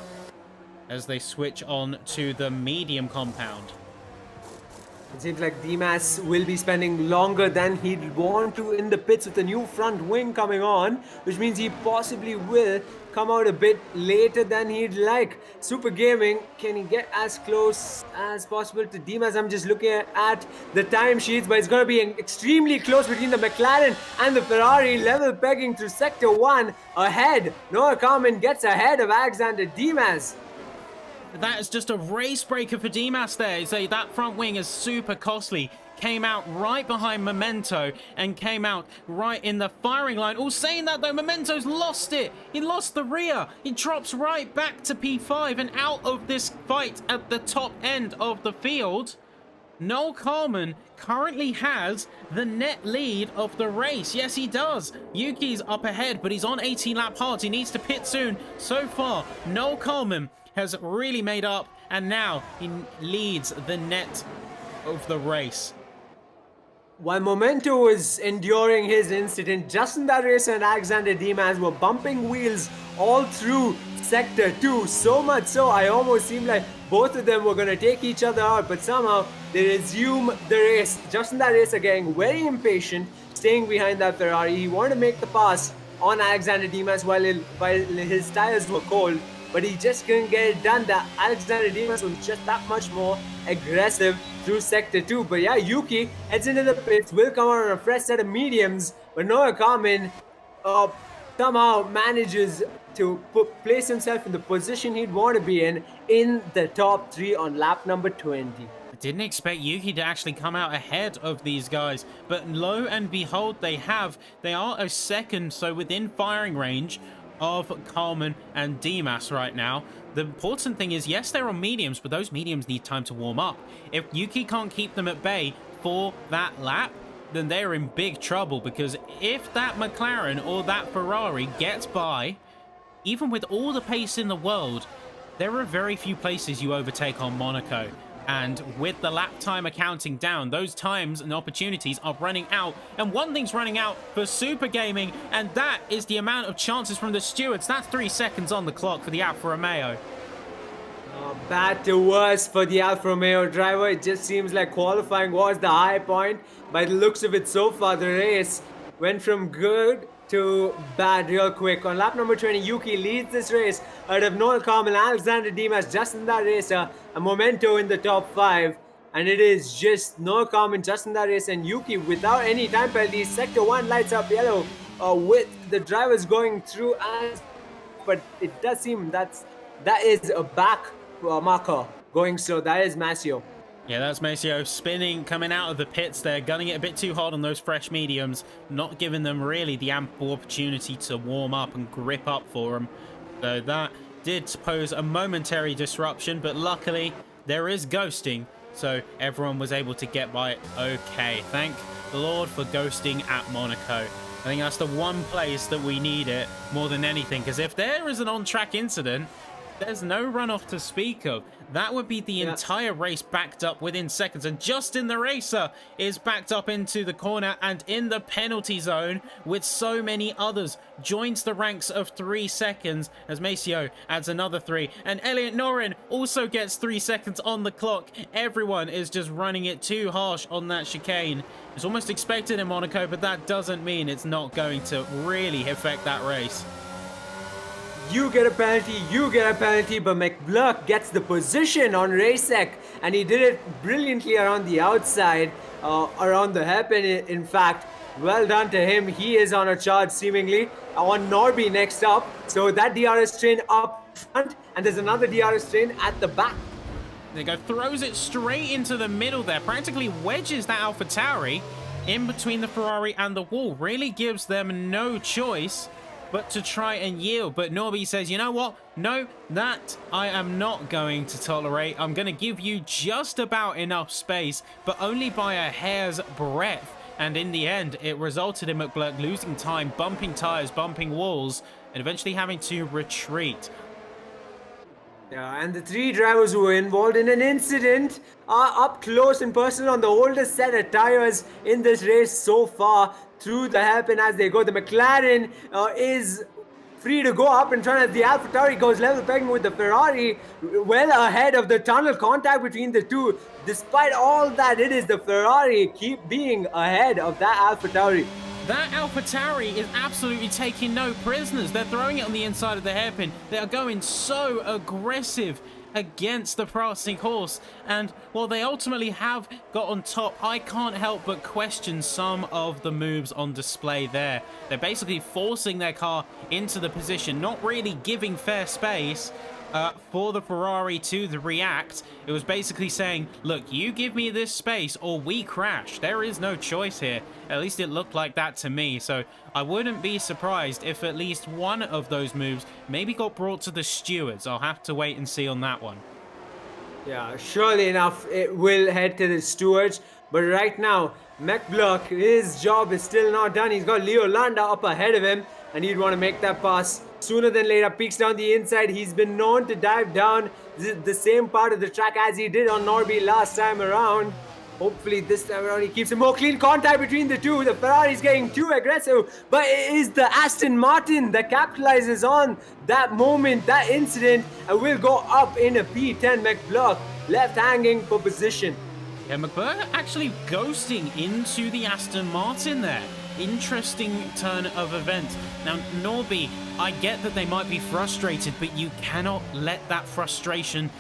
as they switch on to the medium compound. It seems like Dimas will be spending longer than he'd want to in the pits with the new front wing coming on, which means he possibly will come out a bit later than he'd like. Super Gaming, can he get as close as possible to Dimas? I'm just looking at the timesheets, but it's going to be extremely close between the McLaren and the Ferrari, level pegging through Sector 1 ahead. Noah Carmen gets ahead of Alexander Dimas. That is just a race breaker for Dimas there. So that front wing is super costly. came out right behind Memento and came out right in the firing line. All saying that though, Memento's lost it. He lost the rear. He drops right back to P5 and out of this fight at the top end of the field. Noel Carman currently has the net lead of the race. Yes, he does. Yuki's up ahead, but he's on 18 lap hards. He needs to pit soon. So far, Noel Carman has really made up, and now he leads the net of the race. While Memento was enduring his incident, Justin that race and Alexander Dimas were bumping wheels all through Sector 2. So much so, I almost seemed like both of them were going to take each other out, but somehow they resume the race. Justin that race are getting very impatient, staying behind that Ferrari. He wanted to make the pass on Alexander Dimas while his tires were cold, but he just couldn't get it done. That Alexander Dimas was just that much more aggressive through Sector 2. But yeah, Yuki heads into the pits, will come on a fresh set of mediums, but Noah Carmen somehow manages to place himself in the position he'd want to be in the top 3 on lap number 20. I didn't expect Yuki to actually come out ahead of these guys, but lo and behold, they have. They are a second, so within firing range of Carmen and Dimas right now. The important thing is, yes, they're on mediums, but those mediums need time to warm up. If Yuki can't keep them at bay for that lap, then they're in big trouble, because if that McLaren or that Ferrari gets by, even with all the pace in the world, there are very few places you overtake on Monaco. And with the lap time accounting down, those times and opportunities are running out. And one thing's running out for Super Gaming, and that is the amount of chances from the stewards. That's 3 seconds on the clock for the Alfa Romeo. Bad to worse for the Alfa Romeo driver. It just seems like qualifying was the high point. By the looks of it so far, the race went from good to bad real quick. On lap number 20, Yuki leads this race out of Noel Carmel, Alexander Dimas, Justin that racer, a Memento in the top 5. And it is just Noel Carmel, Justin that racer, and Yuki without any time penalties. Sector 1 lights up yellow with the drivers going through. But it does seem that is a back marker going slow. That is Masio. Yeah, that's Maceo spinning, coming out of the pits there, gunning it a bit too hard on those fresh mediums, not giving them really the ample opportunity to warm up and grip up for them. So that did pose a momentary disruption, but luckily there is ghosting, so everyone was able to get by it okay. Thank the Lord for ghosting at Monaco. I think that's the one place that we need it more than anything, because if there is an on-track incident, there's no runoff to speak of. That would be the entire race backed up within seconds. And Justin the Racer is backed up into the corner and in the penalty zone with so many others. Joins the ranks of 3 seconds as Maceo adds another 3. And Elliot Norin also gets 3 seconds on the clock. Everyone is just running it too harsh on that chicane. It's almost expected in Monaco, but that doesn't mean it's not going to really affect that race. You get a penalty, but McBluck gets the position on Racek, and he did it brilliantly around the outside, around the hairpin. In fact, well done to him. He is on a charge seemingly. On Norby next up, so that DRS train up front, and there's another DRS train at the back. There you go, throws it straight into the middle there, practically wedges that AlphaTauri in between the Ferrari and the wall. Really gives them no choice but to try and yield. But Norby says, you know what? No, that I am not going to tolerate. I'm going to give you just about enough space, but only by a hair's breadth. And in the end, it resulted in McBluck losing time, bumping tires, bumping walls, and eventually having to retreat. Yeah, and the 3 drivers who were involved in an incident are up close and personal on the oldest set of tires in this race so far through the hairpin as they go. The McLaren is free to go up in front as the AlphaTauri goes level pegging with the Ferrari well ahead of the tunnel contact between the two. Despite all that, it is the Ferrari keep being ahead of that AlphaTauri. That AlphaTauri is absolutely taking no prisoners. They're throwing it on the inside of the hairpin. They are going so aggressive against the passing horse. And while they ultimately have got on top, I can't help but question some of the moves on display there. They're basically forcing their car into the position, not really giving fair space. for the Ferrari to react. It was basically saying, look, you give me this space or we crash. There is no choice here. At least it looked like that to me. So I wouldn't be surprised if at least one of those moves maybe got brought to the stewards. I'll have to wait and see on that one. Yeah, surely enough, it will head to the stewards. But right now, McBlock, his job is still not done. He's got Leo Landa up ahead of him, and he'd want to make that pass sooner than later. Peeks down the inside. He's been known to dive down the same part of the track as he did on Norby last time around. Hopefully this time around he keeps a more clean contact between the two. The Ferrari's getting too aggressive, but it is the Aston Martin that capitalizes on that moment, that incident, and will go up in a P10. McBlock left hanging for position. Yeah, McBurr actually ghosting into the Aston Martin there. Interesting turn of events. Now, Norby, I get that they might be frustrated, but you cannot let that frustration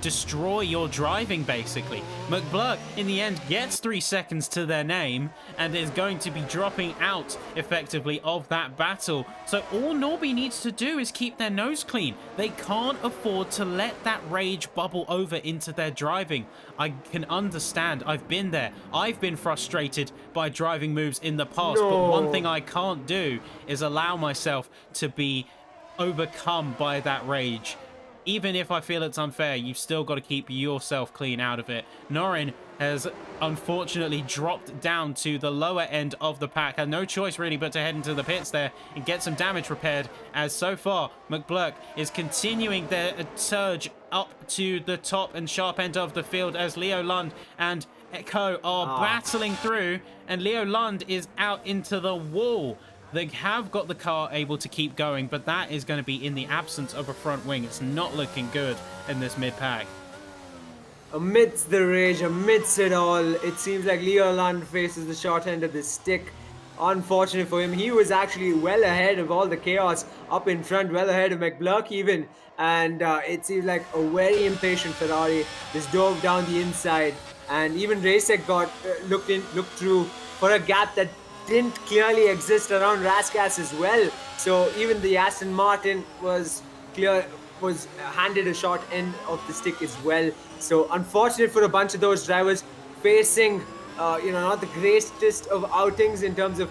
destroy your driving, basically. McBlood, in the end, gets 3 seconds to their name and is going to be dropping out, effectively, of that battle. So all Norby needs to do is keep their nose clean. They can't afford to let that rage bubble over into their driving. I can understand. I've been there. I've been frustrated by driving moves in the past, but one thing I can't do is allow myself to be overcome by that rage. Even if I feel it's unfair, you've still got to keep yourself clean out of it. Norin has unfortunately dropped down to the lower end of the pack. Had no choice really but to head into the pits there and get some damage repaired, as so far McBlurk is continuing their surge up to the top and sharp end of the field as Leo Lund and Echo are battling through, and Leo Lund is out into the wall. They have got the car able to keep going, but that is going to be in the absence of a front wing. It's not looking good in this mid-pack. Amidst the rage, amidst it all, it seems like Leo Lund faces the short end of the stick. Unfortunate for him, he was actually well ahead of all the chaos up in front, well ahead of McBlock even. And it seems like a very impatient Ferrari just dove down the inside. And even Racek got looked through for a gap that didn't clearly exist around Raskas as well. So even the Aston Martin was handed a short end of the stick as well. So unfortunate for a bunch of those drivers facing not the greatest of outings in terms of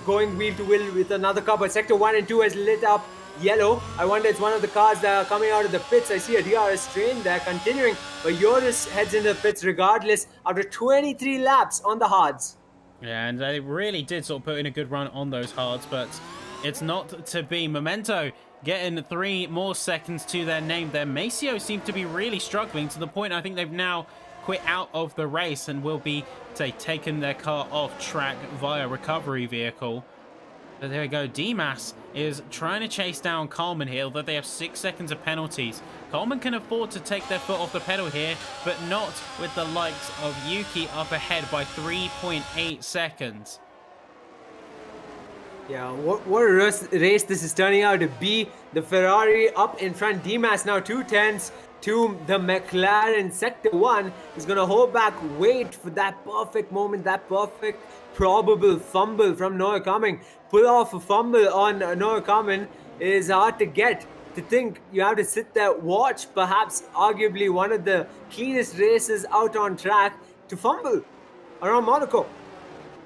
going wheel to wheel with another car. But sector 1 and 2 has lit up yellow. I wonder it's one of the cars that are coming out of the pits. I see a DRS train there continuing, but Joris heads into the pits regardless after 23 laps on the hards. Yeah, and they really did sort of put in a good run on those hards, but it's not to be. Memento getting 3 more seconds to their name there. Maceo seems to be really struggling to the point I think they've now quit out of the race and will be, say, taking their car off track via recovery vehicle. But there we go. Dimas is trying to chase down Coleman here, although they have 6 seconds of penalties. Coleman can afford to take their foot off the pedal here, but not with the likes of Yuki up ahead by 3.8 seconds. Yeah, what a race this is turning out to be. The Ferrari up in front. Dimas now 2/10 to the McLaren. Sector 1 is going to hold back, wait for that perfect moment, that perfect probable fumble from Noah Cumming. Pull off a fumble on Noah Cumming is hard to get. To think you have to sit there, watch perhaps arguably one of the cleanest races out on track to fumble around Monaco.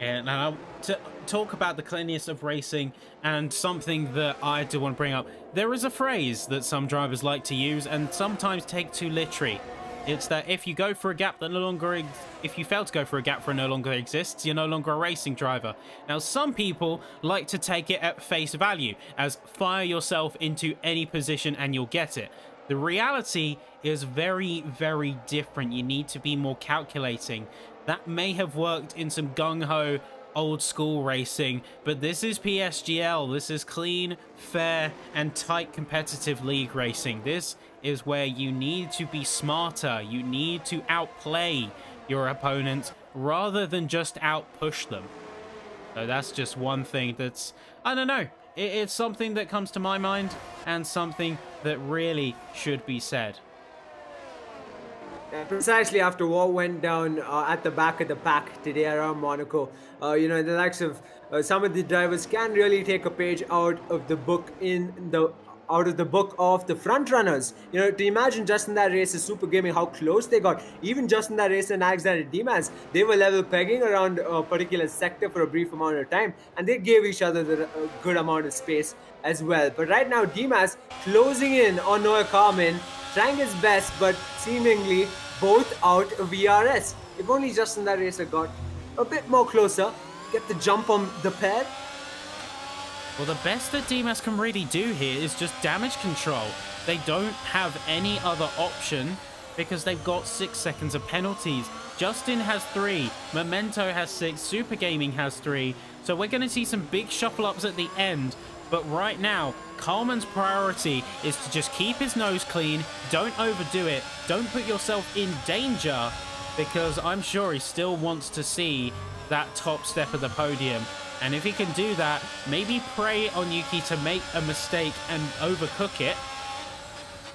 And now to talk about the cleanliness of racing and something that I do want to bring up. There is a phrase that some drivers like to use and sometimes take too literally. It's that if you go for a gap that no longer if you fail to go for a gap that no longer exists, you're no longer a racing driver. Now, some people like to take it at face value as fire yourself into any position and you'll get it. The reality is very, very different. You need to be more calculating. That may have worked in some gung-ho old school racing, but this is PSGL. This is clean, fair, and tight competitive league racing. This is where you need to be smarter. You need to outplay your opponents rather than just outpush them. So that's just one thing that's, I don't know, it's something that comes to my mind and something that really should be said. Precisely after what went down at the back of the pack today around Monaco, the likes of some of the drivers can really take a page out of the book in the out of the book of the front runners. To imagine just in that race is Super Gaming, how close they got. Even just in that race and Alexander Dimas, they were level pegging around a particular sector for a brief amount of time, and they gave each other the good amount of space as well. But right now, Dimas closing in on Noah Carmen, trying his best, but seemingly both out of VRS. If only just in that race had got a bit more closer, get the jump on the pair. Well, the best that Dimas can really do here is just damage control. They don't have any other option because they've got 6 seconds of penalties. Justin has 3, Memento has 6, Super Gaming has 3. So we're going to see some big shuffle ups at the end. But right now, Carmen's priority is to just keep his nose clean, don't overdo it, don't put yourself in danger, because I'm sure he still wants to see that top step of the podium. And if he can do that, maybe prey on Yuki to make a mistake and overcook it.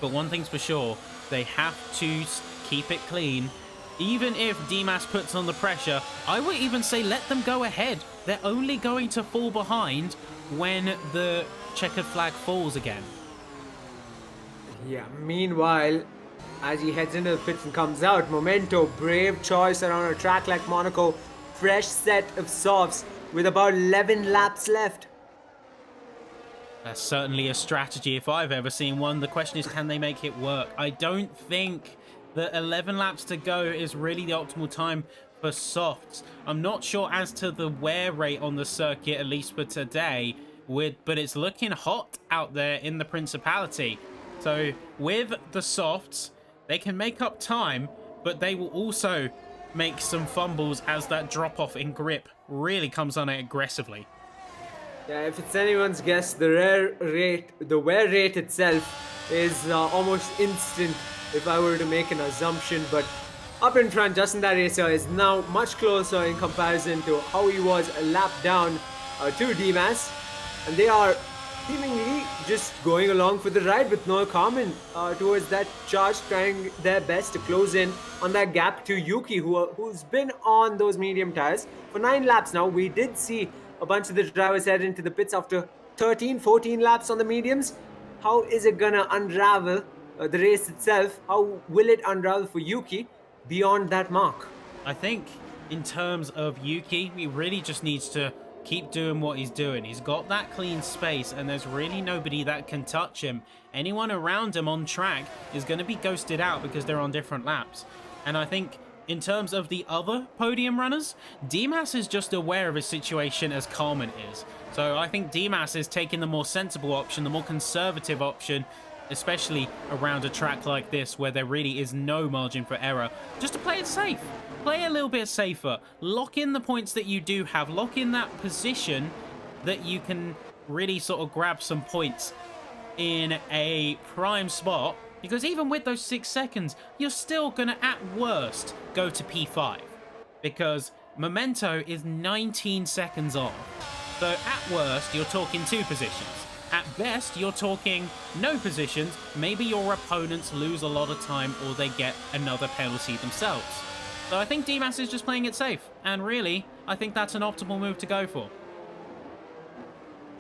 But one thing's for sure, they have to keep it clean. Even if Dimas puts on the pressure, I would even say let them go ahead. They're only going to fall behind when the checkered flag falls again. Yeah, meanwhile, as he heads into the pits and comes out, Memento, brave choice around a track like Monaco. Fresh set of softs with about 11 laps left. That's certainly a strategy if I've ever seen one. The question is, can they make it work? I don't think that 11 laps to go is really the optimal time for softs. I'm not sure as to the wear rate on the circuit, at least for today, but it's looking hot out there in the Principality. So with the softs, they can make up time, but they will also make some fumbles as that drop off in grip really comes on it aggressively. Yeah, if it's anyone's guess, the wear rate itself is almost instant if I were to make an assumption. But up in front, Justin that racer is now much closer in comparison to how he was a lap down to Dimas, and they are seemingly just going along for the ride with Noah Carmen towards that charge, trying their best to close in on that gap to Yuki, who's been on those medium tires for 9 laps now. We did see a bunch of the drivers head into the pits after 13, 14 laps on the mediums. How is it gonna unravel the race itself? How will it unravel for Yuki beyond that mark? I think in terms of Yuki, he really just needs to keep doing what he's doing. He's got that clean space and there's really nobody that can touch him. Anyone around him on track is going to be ghosted out because they're on different laps. And I think in terms of the other podium runners, Dimas is just aware of his situation as Carmen is. So I think Dimas is taking the more sensible option, the more conservative option, especially around a track like this where there really is no margin for error, just to play it safe. Play a little bit safer. Lock in the points that you do have. Lock in that position that you can really sort of grab some points in a prime spot. Because even with those 6 seconds, you're still going to, at worst, go to P5. Because Memento is 19 seconds off. So at worst, you're talking 2 positions. At best, you're talking no positions. Maybe your opponents lose a lot of time or they get another penalty themselves. So I think Dimas is just playing it safe. And really, I think that's an optimal move to go for.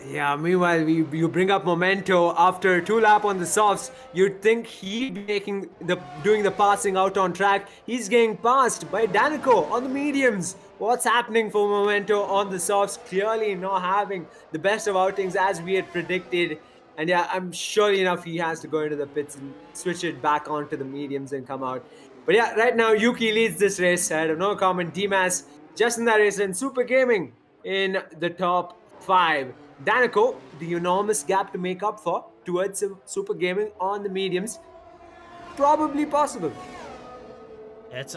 Yeah, meanwhile, you bring up Memento after 2 laps on the softs. You'd think he'd be doing the passing out on track. He's getting passed by Danico on the mediums. What's happening for Memento on the softs? Clearly not having the best of outings as we had predicted. And yeah, I'm sure enough he has to go into the pits and switch it back onto the mediums and come out. But yeah, right now Yuki leads this race ahead of Noah Carmen, Dimas, Justin that race, and Super Gaming in the top 5. Danico, the enormous gap to make up for towards Super Gaming on the mediums, probably possible.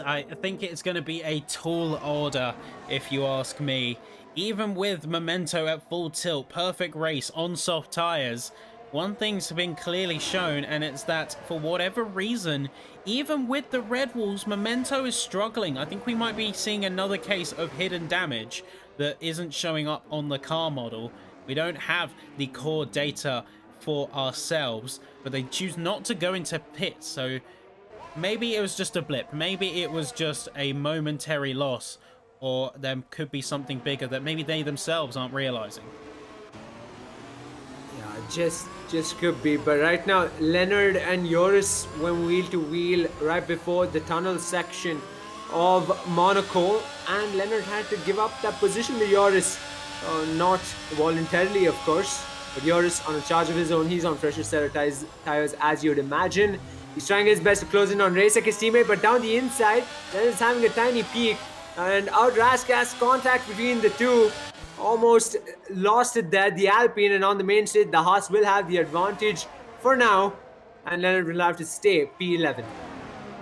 I think it's going to be a tall order, if you ask me. Even with Memento at full tilt, perfect race on soft tyres, one thing's been clearly shown, and it's that for whatever reason, even with the red walls, Memento is struggling. I think we might be seeing another case of hidden damage that isn't showing up on the car model. We don't have the core data for ourselves, but they choose not to go into pits, so maybe it was just a blip. Maybe it was just a momentary loss, or there could be something bigger that maybe they themselves aren't realizing. Yeah, Just could be, but right now Leonard and Joris went wheel to wheel right before the tunnel section of Monaco, and Leonard had to give up that position to Joris, not voluntarily, of course. But Joris on a charge of his own, he's on fresher set of tires, as you'd imagine. He's trying his best to close in on Racek, his teammate, but down the inside, Leonard's having a tiny peek, and out Raskas, contact between the two. Almost lost it there, the Alpine, and on the main straight, the Haas will have the advantage for now, and Leonard will have to stay P11.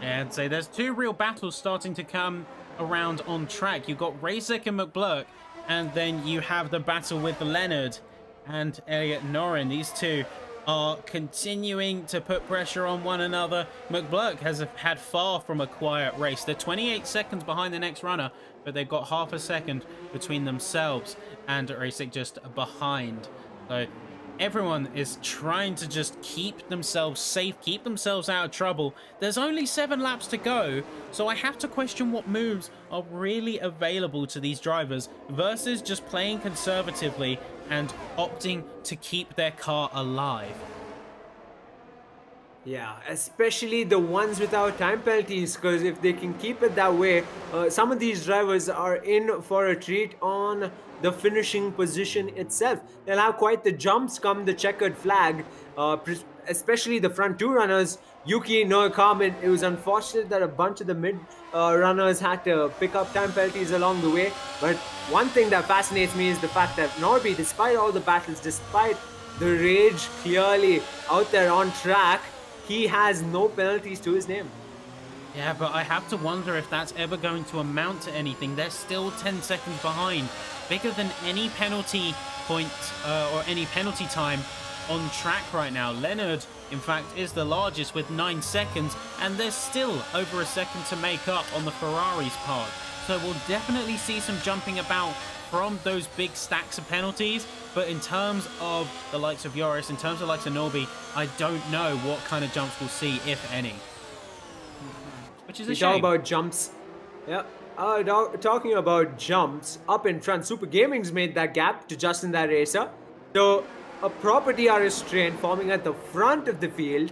Yeah, I'd say there's two real battles starting to come around on track. You've got Racek and McBlurk, and then you have the battle with Leonard and Elliot Norin. These two are continuing to put pressure on one another. McBlurk has had far from a quiet race. They're 28 seconds behind the next runner, but they've got half a second between themselves and Racek just behind. So everyone is trying to just keep themselves safe, keep themselves out of trouble. There's only 7 laps to go, so I have to question what moves are really available to these drivers versus just playing conservatively and opting to keep their car alive. Yeah, especially the ones without time penalties, because if they can keep it that way, some of these drivers are in for a treat on the finishing position itself. They'll have quite the jumps come the checkered flag, especially the front 2 runners, Yuki, Noah Carmen. It was unfortunate that a bunch of the mid runners had to pick up time penalties along the way, but one thing that fascinates me is the fact that Norby, despite all the battles, despite the rage clearly out there on track, he has no penalties to his name. Yeah, but I have to wonder if that's ever going to amount to anything. They're still 10 seconds behind, bigger than any penalty point or any penalty time on track right now. Leonard, in fact, is the largest with 9 seconds, and there's still over a second to make up on the Ferrari's part. So we'll definitely see some jumping about from those big stacks of penalties, but in terms of the likes of Joris, in terms of the likes of Norby, I don't know what kind of jumps we'll see, if any. Which is a shame. Talk about jumps. Yeah. Talking about jumps, up in front, Super Gaming's made that gap to Justin that racer. So a proper DRS train forming at the front of the field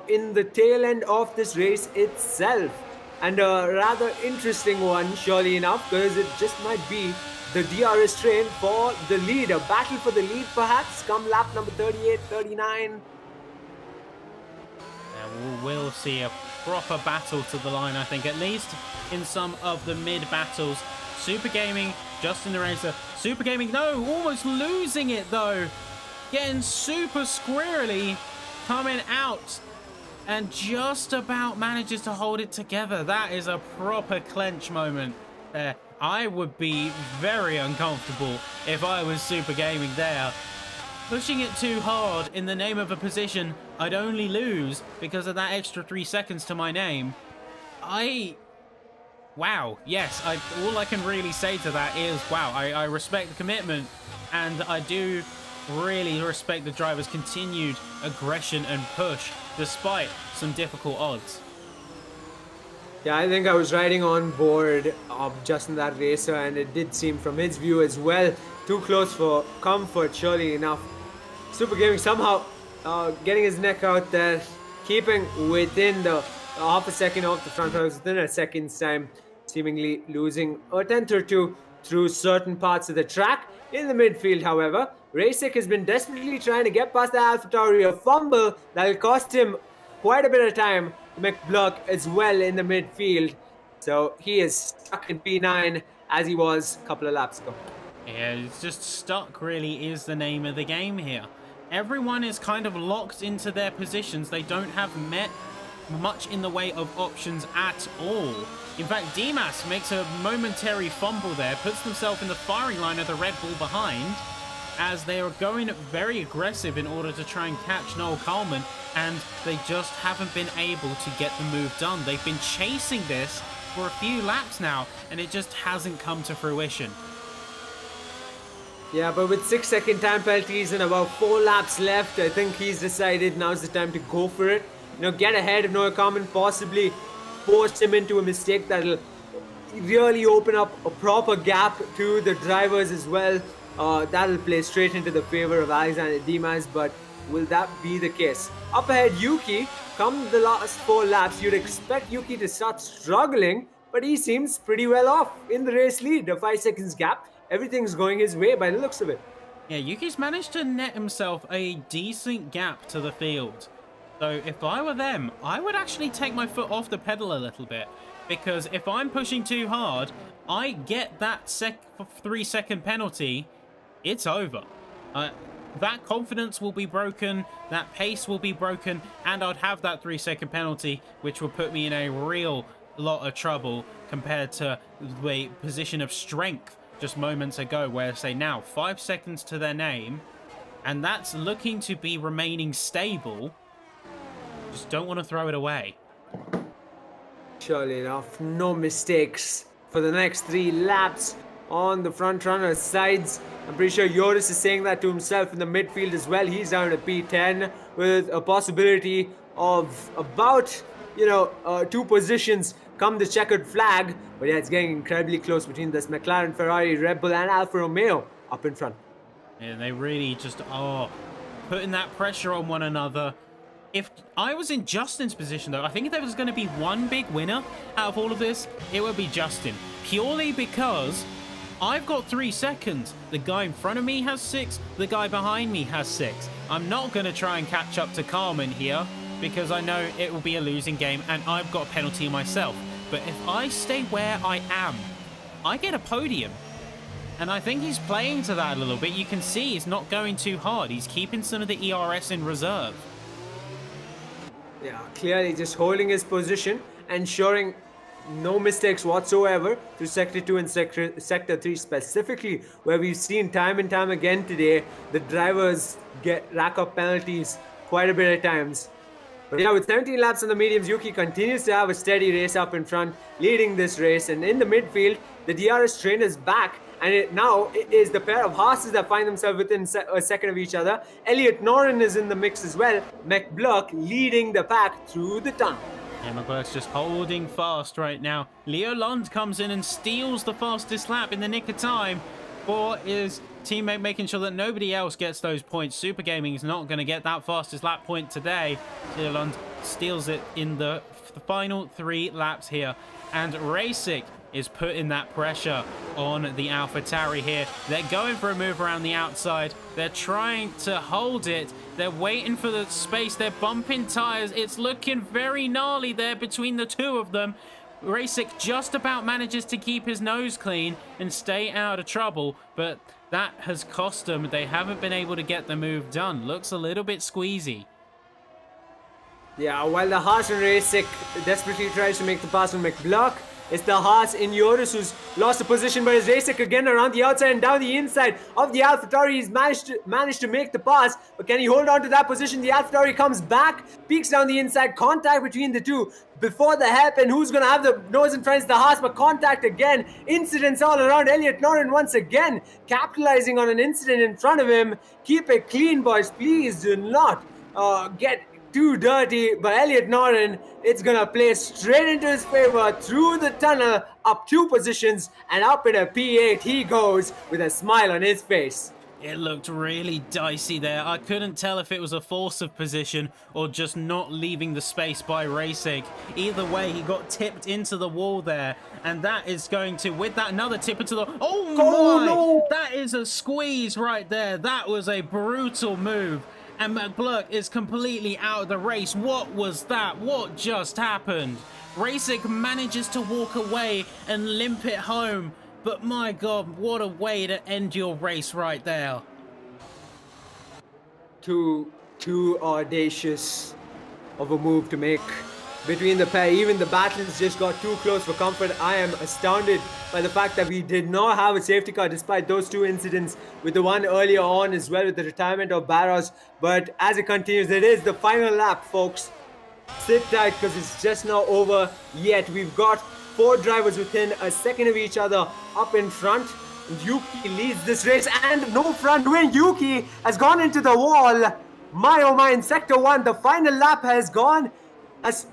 in the tail end of this race itself. And a rather interesting one, surely enough, because it just might be the DRS train for the lead. A battle for the lead, perhaps, come lap number 38, 39. Yeah, we'll see a proper battle to the line, I think, at least in some of the mid battles. Super Gaming, Justin the Racer. Super Gaming, no, almost losing it though. Getting super squirrely, coming out, and just about manages to hold it together. That is a proper clench moment there. I would be very uncomfortable if I was Super Gaming there. Pushing it too hard in the name of a position I'd only lose because of that extra 3 seconds to my name. Wow, yes, all I can really say to that is, wow, I respect the commitment, and I do really respect the driver's continued aggression and push despite some difficult odds. Yeah, I think I was riding on board of Justin that racer, and it did seem from his view as well too close for comfort, surely enough. Super Gaming somehow getting his neck out there, keeping within the half a second off the front runners, within a second's time, seemingly losing a tenth or two through certain parts of the track. In the midfield, however, Racek has been desperately trying to get past the AlphaTauri, a fumble that will cost him quite a bit of time. McBlurk as well in the midfield, so he is stuck in P9 as he was a couple of laps ago. Yeah, it's just stuck really is the name of the game here. Everyone is kind of locked into their positions. They don't have much in the way of options at all. In fact, Dimas makes a momentary fumble there, puts himself in the firing line of the Red Bull behind, as they are going very aggressive in order to try and catch Noel Coleman, and they just haven't been able to get the move done. They've been chasing this for a few laps now, and it just hasn't come to fruition. Yeah, but with 6-second time penalties and about 4 laps left, I think he's decided now's the time to go for it. You know, get ahead of Noah Coleman, possibly force him into a mistake that'll really open up a proper gap to the drivers as well. that'll play straight into the favor of Alexander Dimas, but will that be the case? Up ahead, Yuki. Come the last 4 laps, you'd expect Yuki to start struggling, but he seems pretty well off in the race lead. A 5 seconds gap. Everything's going his way by the looks of it. Yeah, Yuki's managed to net himself a decent gap to the field. So if I were them, I would actually take my foot off the pedal a little bit. Because if I'm pushing too hard, I get that 3-second penalty, it's over. That confidence will be broken, that pace will be broken, and I'd have that 3-second penalty, which will put me in a real lot of trouble compared to the position of strength just moments ago, where say now 5 seconds to their name, and that's looking to be remaining stable. Just don't want to throw it away. Surely enough, no mistakes for the next 3 laps on the front runner sides. I'm pretty sure Joris is saying that to himself in the midfield as well. He's down at P10 with a possibility of about, 2 positions come the checkered flag. But yeah, it's getting incredibly close between this McLaren, Ferrari, Red Bull and Alfa Romeo up in front. Yeah, they really just are putting that pressure on one another. If I was in Justin's position, though, I think if there was going to be one big winner out of all of this, it would be Justin. Purely because I've got 3 seconds. The guy in front of me has 6. The guy behind me has 6. I'm not going to try and catch up to Carmen here because I know it will be a losing game and I've got a penalty myself. But if I stay where I am, I get a podium. And I think he's playing to that a little bit. You can see he's not going too hard. He's keeping some of the ERS in reserve. Yeah, clearly just holding his position, ensuring no mistakes whatsoever through Sector 2 and Sector 3 specifically, where we've seen time and time again today the drivers rack up penalties quite a bit at times. But yeah, with 17 laps on the mediums, Yuki continues to have a steady race up in front, leading this race. And in the midfield, the DRS train is back. And it is the pair of Haas's that find themselves within a second of each other. Elliot Noren is in the mix as well. McBluck leading the pack through the tunnel. Yeah, McBluck's just holding fast right now. Leo Lund comes in and steals the fastest lap in the nick of time for his teammate, making sure that nobody else gets those points. Super Gaming is not going to get that fastest lap point today. Leo Lund steals it in the final 3 laps here. And Racing is putting that pressure on the AlphaTauri here. They're going for a move around the outside. They're trying to hold it. They're waiting for the space. They're bumping tires. It's looking very gnarly there between the 2 of them. Racing just about manages to keep his nose clean and stay out of trouble, but that has cost them. They haven't been able to get the move done. Looks a little bit squeezy. Yeah, while the Haas and Racing desperately tries to make the pass on McBluck, it's the Haas in Joris who's lost the position, but it's Racing again around the outside and down the inside of the AlphaTauri. He's managed to make the pass, but can he hold on to that position? The AlphaTauri comes back, peeks down the inside, contact between the 2 before the hairpin. Who's going to have the nose in front? It's the Haas, but contact again. Incidents all around. Elliot Noren once again capitalizing on an incident in front of him. Keep it clean, boys. Please do not get too dirty, but Elliot Noren, it's gonna play straight into his favor through the tunnel, up 2 positions, and up in a P8 he goes with a smile on his face. It looked really dicey there. I couldn't tell if it was a force of position or just not leaving the space by Racing. Either way, he got tipped into the wall there, and that is going to, with that, another tip into the... Oh my! No. That is a squeeze right there. That was a brutal move. And McBluck is completely out of the race. What was that? What just happened? Racing manages to walk away and limp it home. But my God, what a way to end your race right there. Too audacious of a move to make between the pair. Even the battles just got too close for comfort. I am astounded by the fact that we did not have a safety car despite those 2 incidents, with the one earlier on as well with the retirement of Barros. But as it continues, it is the final lap, folks. Sit tight because it's just not over yet. We've got 4 drivers within a second of each other up in front. Yuki leads this race and no front wing. Yuki has gone into the wall. My oh my, in Sector 1, the final lap has gone as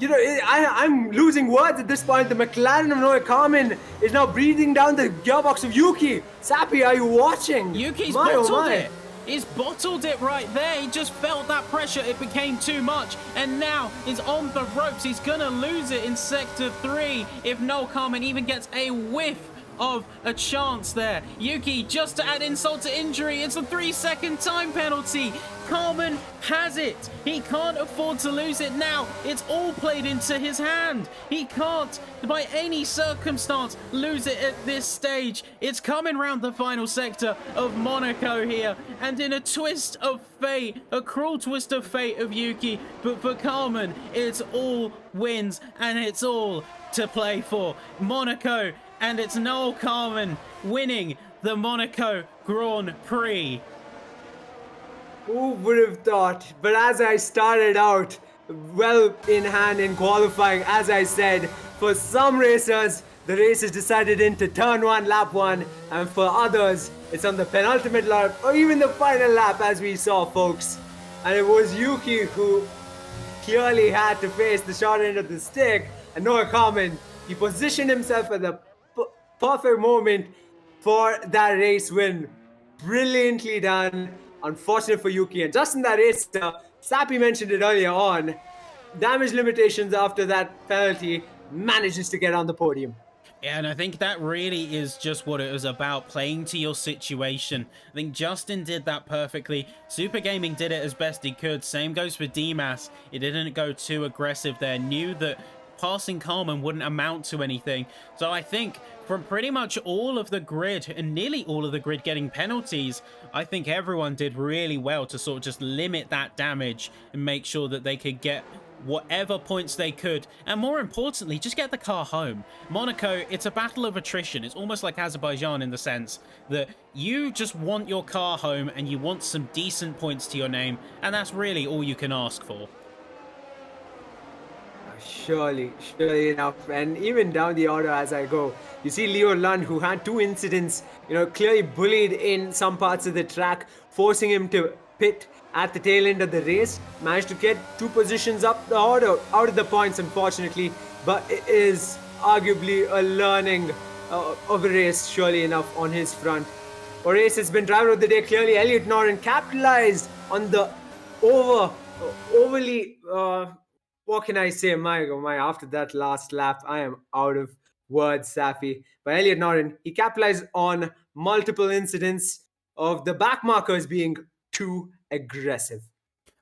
I'm losing words at this point. The McLaren of Noah Carmen is now breathing down the gearbox of Yuki. Sappy, are you watching? Yuki's My, oh bottled my. it. He's bottled it right there. He just felt that pressure. It became too much. And now he's on the ropes. He's going to lose it in Sector 3 if Noel Carmen even gets a whiff of a chance there. Yuki, just to add insult to injury, it's a 3-second time penalty. Carmen has it. He can't afford to lose it now. It's all played into his hand. He can't, by any circumstance, lose it at this stage. It's coming round the final sector of Monaco here, and in a twist of fate, a cruel twist of fate of Yuki, but for Carmen, it's all wins, and it's all to play for. Monaco, and it's Noel Carmen winning the Monaco Grand Prix. Who would have thought? But as I started out, well in hand in qualifying, as I said, for some racers, the race is decided into turn 1, lap 1, and for others, it's on the penultimate lap or even the final lap, as we saw, folks. And it was Yuki who clearly had to face the short end of the stick, and Noah Carmen, he positioned himself at the perfect moment for that race win. Brilliantly done. Unfortunate for Yuki. And just in that race, Sappy mentioned it earlier on, damage limitations after that penalty, manages to get on the podium. Yeah, and I think that really is just what it was about, playing to your situation. I think Justin did that perfectly. Super Gaming did it as best he could. Same goes for Dimas. He didn't go too aggressive there. Knew that passing Carmen wouldn't amount to anything. So I think from pretty much all of the grid, and nearly all of the grid getting penalties, I think everyone did really well to sort of just limit that damage and make sure that they could get whatever points they could, and more importantly, just get the car home. Monaco, it's a battle of attrition. It's almost like Azerbaijan in the sense that you just want your car home and you want some decent points to your name, and that's really all you can ask for. Surely enough. And even down the order as I go, you see Leo Lund, who had 2 incidents, clearly bullied in some parts of the track, forcing him to pit at the tail end of the race. Managed to get 2 positions up the order, out of the points, unfortunately, but it is arguably a learning of a race, surely enough, on his front. For race has been driver of the day. Clearly, Elliot Norton capitalized on the overly what can I say? My oh my, after that last lap, I am out of words, Safi. But Elliot Norton, he capitalized on multiple incidents of the back markers being too aggressive.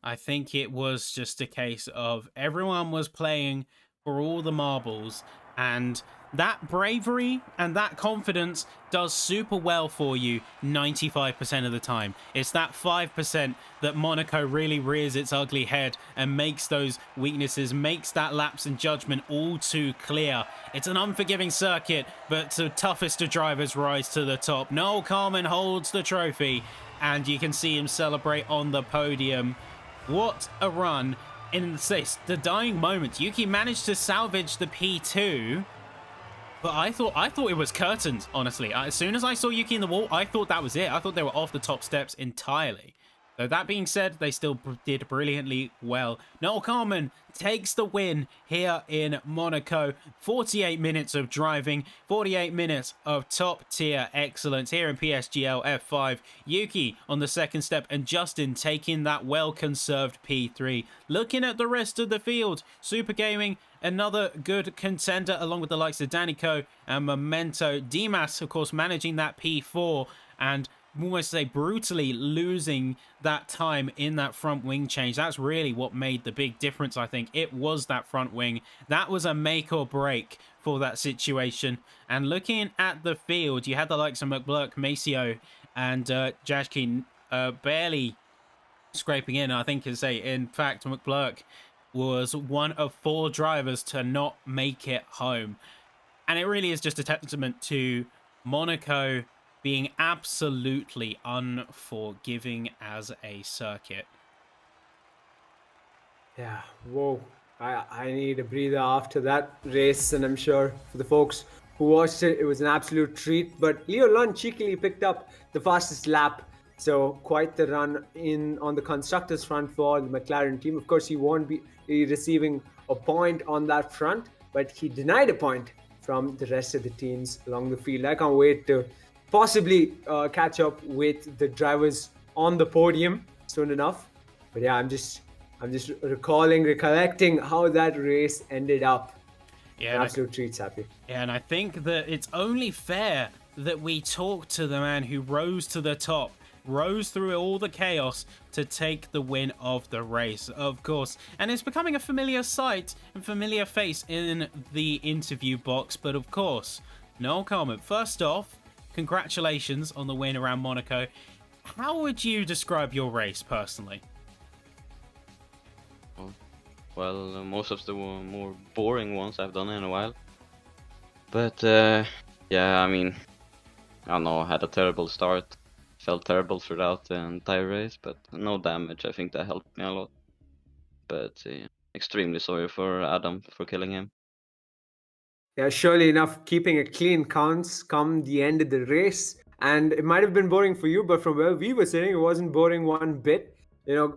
I think it was just a case of everyone was playing for all the marbles, and that bravery and that confidence does super well for you 95% of the time. It's that 5% that Monaco really rears its ugly head and makes those weaknesses, makes that lapse in judgment all too clear. It's an unforgiving circuit, but the toughest of drivers rise to the top. Noel Carmen holds the trophy, and you can see him celebrate on the podium. What a run. In the dying moments, Yuki managed to salvage the P2, but I thought it was curtains, honestly. As soon as I saw Yuki in the wall, I thought that was it. I thought they were off the top steps entirely. So that being said, they still did brilliantly well. Noel Carmen takes the win here in Monaco. 48 minutes of driving, 48 minutes of top tier excellence here in PSGL F5. Yuki on the second step and Justin taking that well-conserved P3. Looking at the rest of the field, Super Gaming, another good contender along with the likes of Danico and Memento. Dimas, of course, managing that P4 and almost say brutally losing that time in that front wing change. That's really what made the big difference, I think. It was that front wing. That was a make or break for that situation. And looking at the field, you had the likes of McBlurk, Maceo, and Jashkin barely scraping in, I think, is say. In fact, McBlurk was one of 4 drivers to not make it home. And it really is just a testament to Monaco being absolutely unforgiving as a circuit. Yeah, whoa. I need a breather after that race, and I'm sure for the folks who watched it, it was an absolute treat. But Leo Lund cheekily picked up the fastest lap, so quite the run in on the constructors front for the McLaren team. Of course, he won't be receiving a point on that front, but he denied a point from the rest of the teams along the field. I can't wait to possibly catch up with the drivers on the podium soon enough. But yeah, I'm just recollecting how that race ended up. Yeah, An absolute treat, Sappy. Yeah, and I think that it's only fair that we talk to the man who rose to the top, rose through all the chaos to take the win of the race, of course. And it's becoming a familiar sight and familiar face in the interview box. But of course, Noel Coleman, first off, congratulations on the win around Monaco. How would you describe your race personally? Well, most of the more boring ones I've done in a while. But yeah, I mean, I don't know, I had a terrible start. Felt terrible throughout the entire race, but no damage. I think that helped me a lot. But extremely sorry for Adam for killing him. Yeah, surely enough, keeping a clean counts come the end of the race. And it might have been boring for you, but from where we were sitting, it wasn't boring one bit.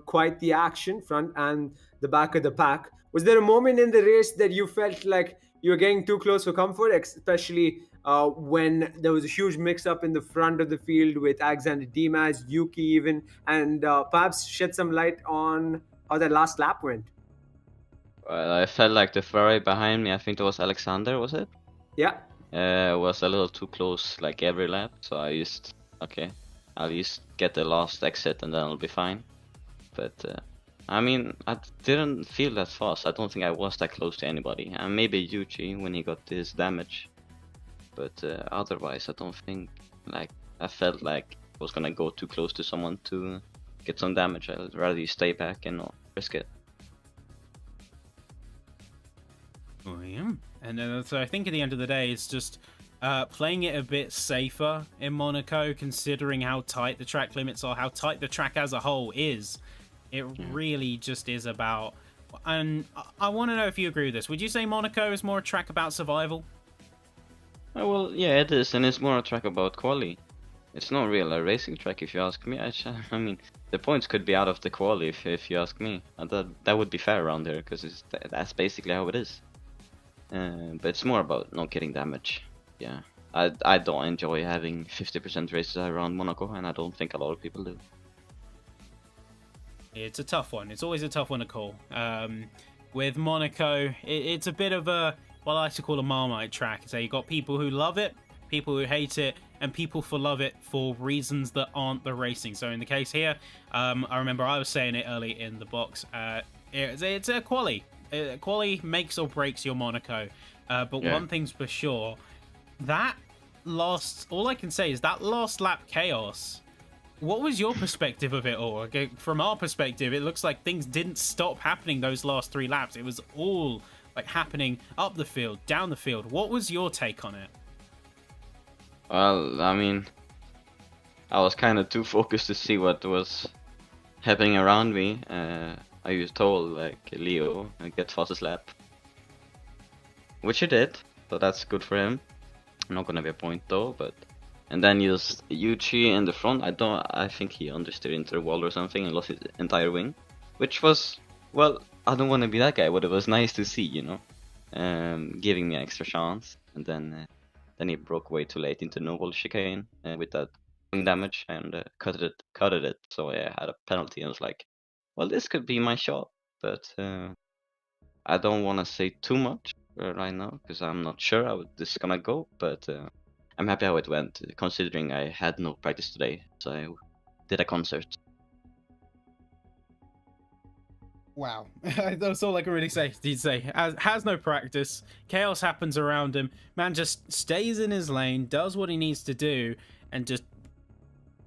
Quite the action, front and the back of the pack. Was there a moment in the race that you felt like you were getting too close for comfort, especially when there was a huge mix up in the front of the field with Alexander Dimas, Yuki even, and perhaps shed some light on how that last lap went? I felt like the Ferrari behind me, I think it was Alexander, was it? Yeah. Was a little too close like every lap, so I just, okay, I'll just get the last exit and then I'll be fine. But I mean, I didn't feel that fast. I don't think I was that close to anybody. And maybe Yuji when he got this damage. But otherwise, I don't think like I felt like I was gonna go too close to someone to get some damage. I'd rather stay back and not risk it. Oh, yeah. And so I think at the end of the day, it's just playing it a bit safer in Monaco, considering how tight the track limits are, how tight the track as a whole is. It really just is about... And I want to know if you agree with this. Would you say Monaco is more a track about survival? Oh, well, yeah, it is, and it's more a track about quali. It's not really a racing track, if you ask me. I mean, the points could be out of the quali, if you ask me. And that would be fair around here, because that's basically how it is. But it's more about not getting damage. Yeah, I don't enjoy having 50% races around Monaco, and I don't think a lot of people do. It's a tough one. It's always a tough one to call. With Monaco, it's a bit of a, what I like to call a Marmite track. So you've got people who love it, people who hate it, and people who love it for reasons that aren't the racing. So in the case here, I remember I was saying it early in the box, it's a quali. Quali makes or breaks your Monaco. But one thing's for sure, all I can say is that last lap chaos. What was your perspective of it all? Okay, from our perspective, it looks like things didn't stop happening those last 3 laps. It was all like happening up the field, down the field. What was your take on it? Well, I mean, I was kind of too focused to see what was happening around me. I was told, like, Leo, get fastest lap. Which he did, so that's good for him. Not gonna be a point though, but... And then just Yuchi in the front, I think he understeered into the wall or something and lost his entire wing. Which was, well, I don't want to be that guy, but it was nice to see, giving me an extra chance. And then he broke way too late into no wall chicane with that wing damage and cutted it. So I had a penalty and was like, well, this could be my shot, but I don't want to say too much right now because I'm not sure how this is gonna go, but I'm happy how it went, considering I had no practice today, so I did a concert. Wow, that's all I can really say. He'd say has no practice. Chaos happens around him. Man just stays in his lane, does what he needs to do, and just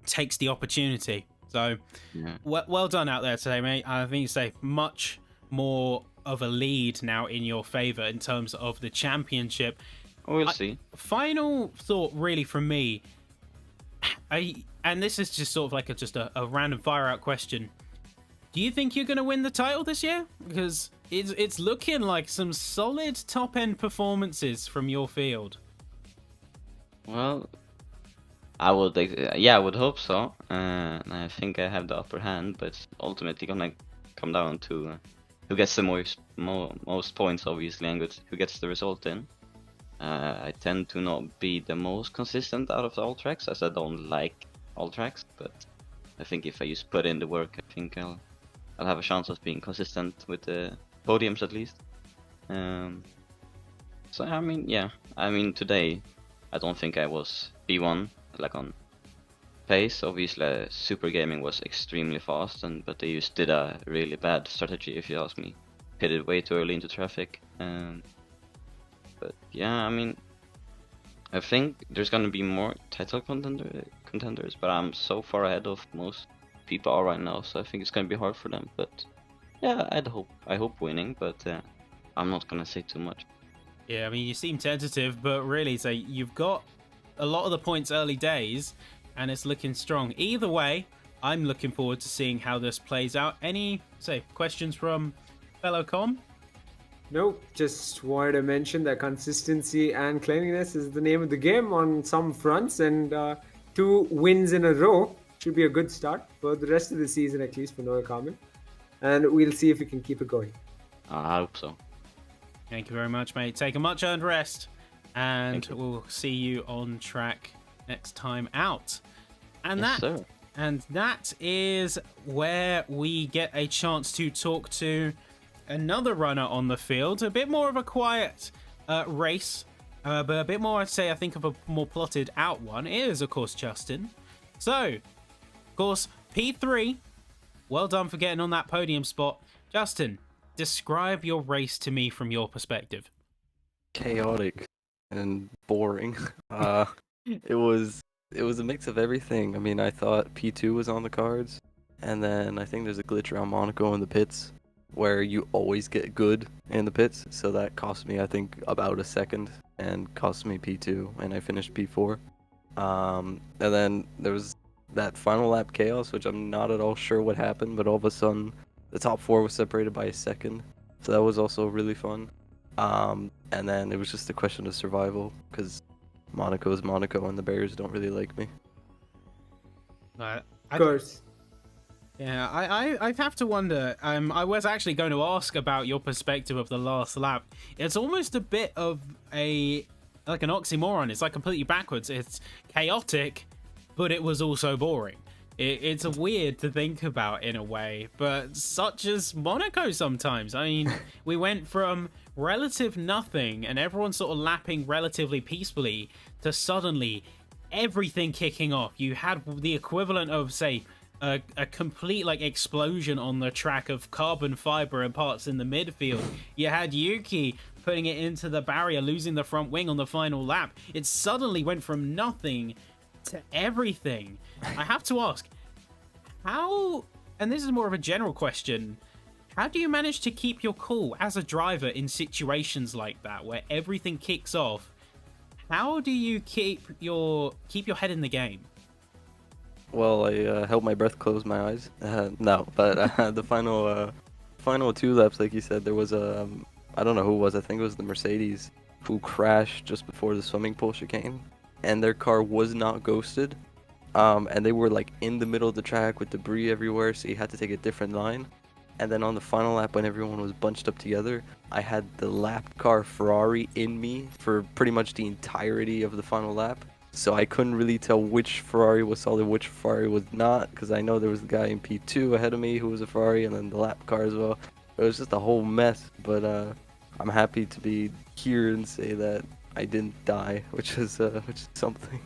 takes the opportunity. So, Yeah. well done out there today, mate. I think you say much more of a lead now in your favor in terms of the championship. We'll see. Final thought, really, from me. And this is just sort of like a random fire out question. Do you think you're going to win the title this year? Because it's looking like some solid top end performances from your field. Well, I would hope so. I think I have the upper hand, but it's ultimately gonna come down to who gets the most points, obviously, and who gets the result in. I tend to not be the most consistent out of all tracks, as I don't like all tracks, but I think if I just put in the work, I think I'll have a chance of being consistent with the podiums at least. So I mean, yeah, I mean today, I don't think I was P1 like on pace. Obviously, Super Gaming was extremely fast, but they just did a really bad strategy, if you ask me. Pitted way too early into traffic. But yeah, I mean, I think there's gonna be more title contenders, but I'm so far ahead of most people are right now, so I think it's gonna be hard for them. But yeah, I hope winning, but I'm not gonna say too much. Yeah, I mean, you seem tentative, but really, so you've got a lot of the points early days, and it's looking strong. Either way, I'm looking forward to seeing how this plays out. Any, say, questions from fellow com? No, just wanted to mention that consistency and cleanliness is the name of the game on some fronts, and 2 wins in a row should be a good start for the rest of the season, at least for Noah Carmen. And we'll see if we can keep it going. I hope so. Thank you very much, mate. Take a much earned rest, and we'll see you on track next time out. And Yes, sir. And that is where we get a chance to talk to another runner on the field. A bit more of a quiet race, but a bit more, I'd say, I think of a more plotted out one. It is, of course, Justin. So, of course, P3. Well done for getting on that podium spot. Justin, describe your race to me from your perspective. Chaotic and boring. It was a mix of everything. I mean, I thought P2 was on the cards, and then I think there's a glitch around Monaco in the pits where you always get good in the pits, so that cost me, I think, about a second and cost me P2, and I finished P4. And then there was that final lap chaos, which I'm not at all sure what happened, but all of a sudden the top 4 was separated by a second, so that was also really fun. And then it was just a question of survival, because Monaco is Monaco and the Bears don't really like me. Of course. Yeah, I have to wonder. I was actually going to ask about your perspective of the last lap. It's almost a bit of an oxymoron. It's like completely backwards. It's chaotic, but it was also boring. It's weird to think about in a way, but such as Monaco sometimes. I mean, we went from relative nothing and everyone sort of lapping relatively peacefully to suddenly everything kicking off. You had the equivalent of, say, a complete explosion on the track of carbon fiber and parts in the midfield. You had Yuki putting it into the barrier, losing the front wing on the final lap. It suddenly went from nothing to everything. I have to ask, how, and this is more of a general question, how do you manage to keep your cool as a driver in situations like that where everything kicks off? How do you keep your head in the game? Well, I held my breath, closed my eyes. No, but the final 2 laps, like you said, there was a, I don't know who it was, I think it was the Mercedes, who crashed just before the swimming pool chicane, and their car was not ghosted, and they were in the middle of the track with debris everywhere, so you had to take a different line. And then on the final lap, when everyone was bunched up together, I had the lapped car Ferrari in me for pretty much the entirety of the final lap. So I couldn't really tell which Ferrari was solid, which Ferrari was not, because I know there was a guy in P2 ahead of me who was a Ferrari, and then the lap car as well. It was just a whole mess, but I'm happy to be here and say that I didn't die, which is something.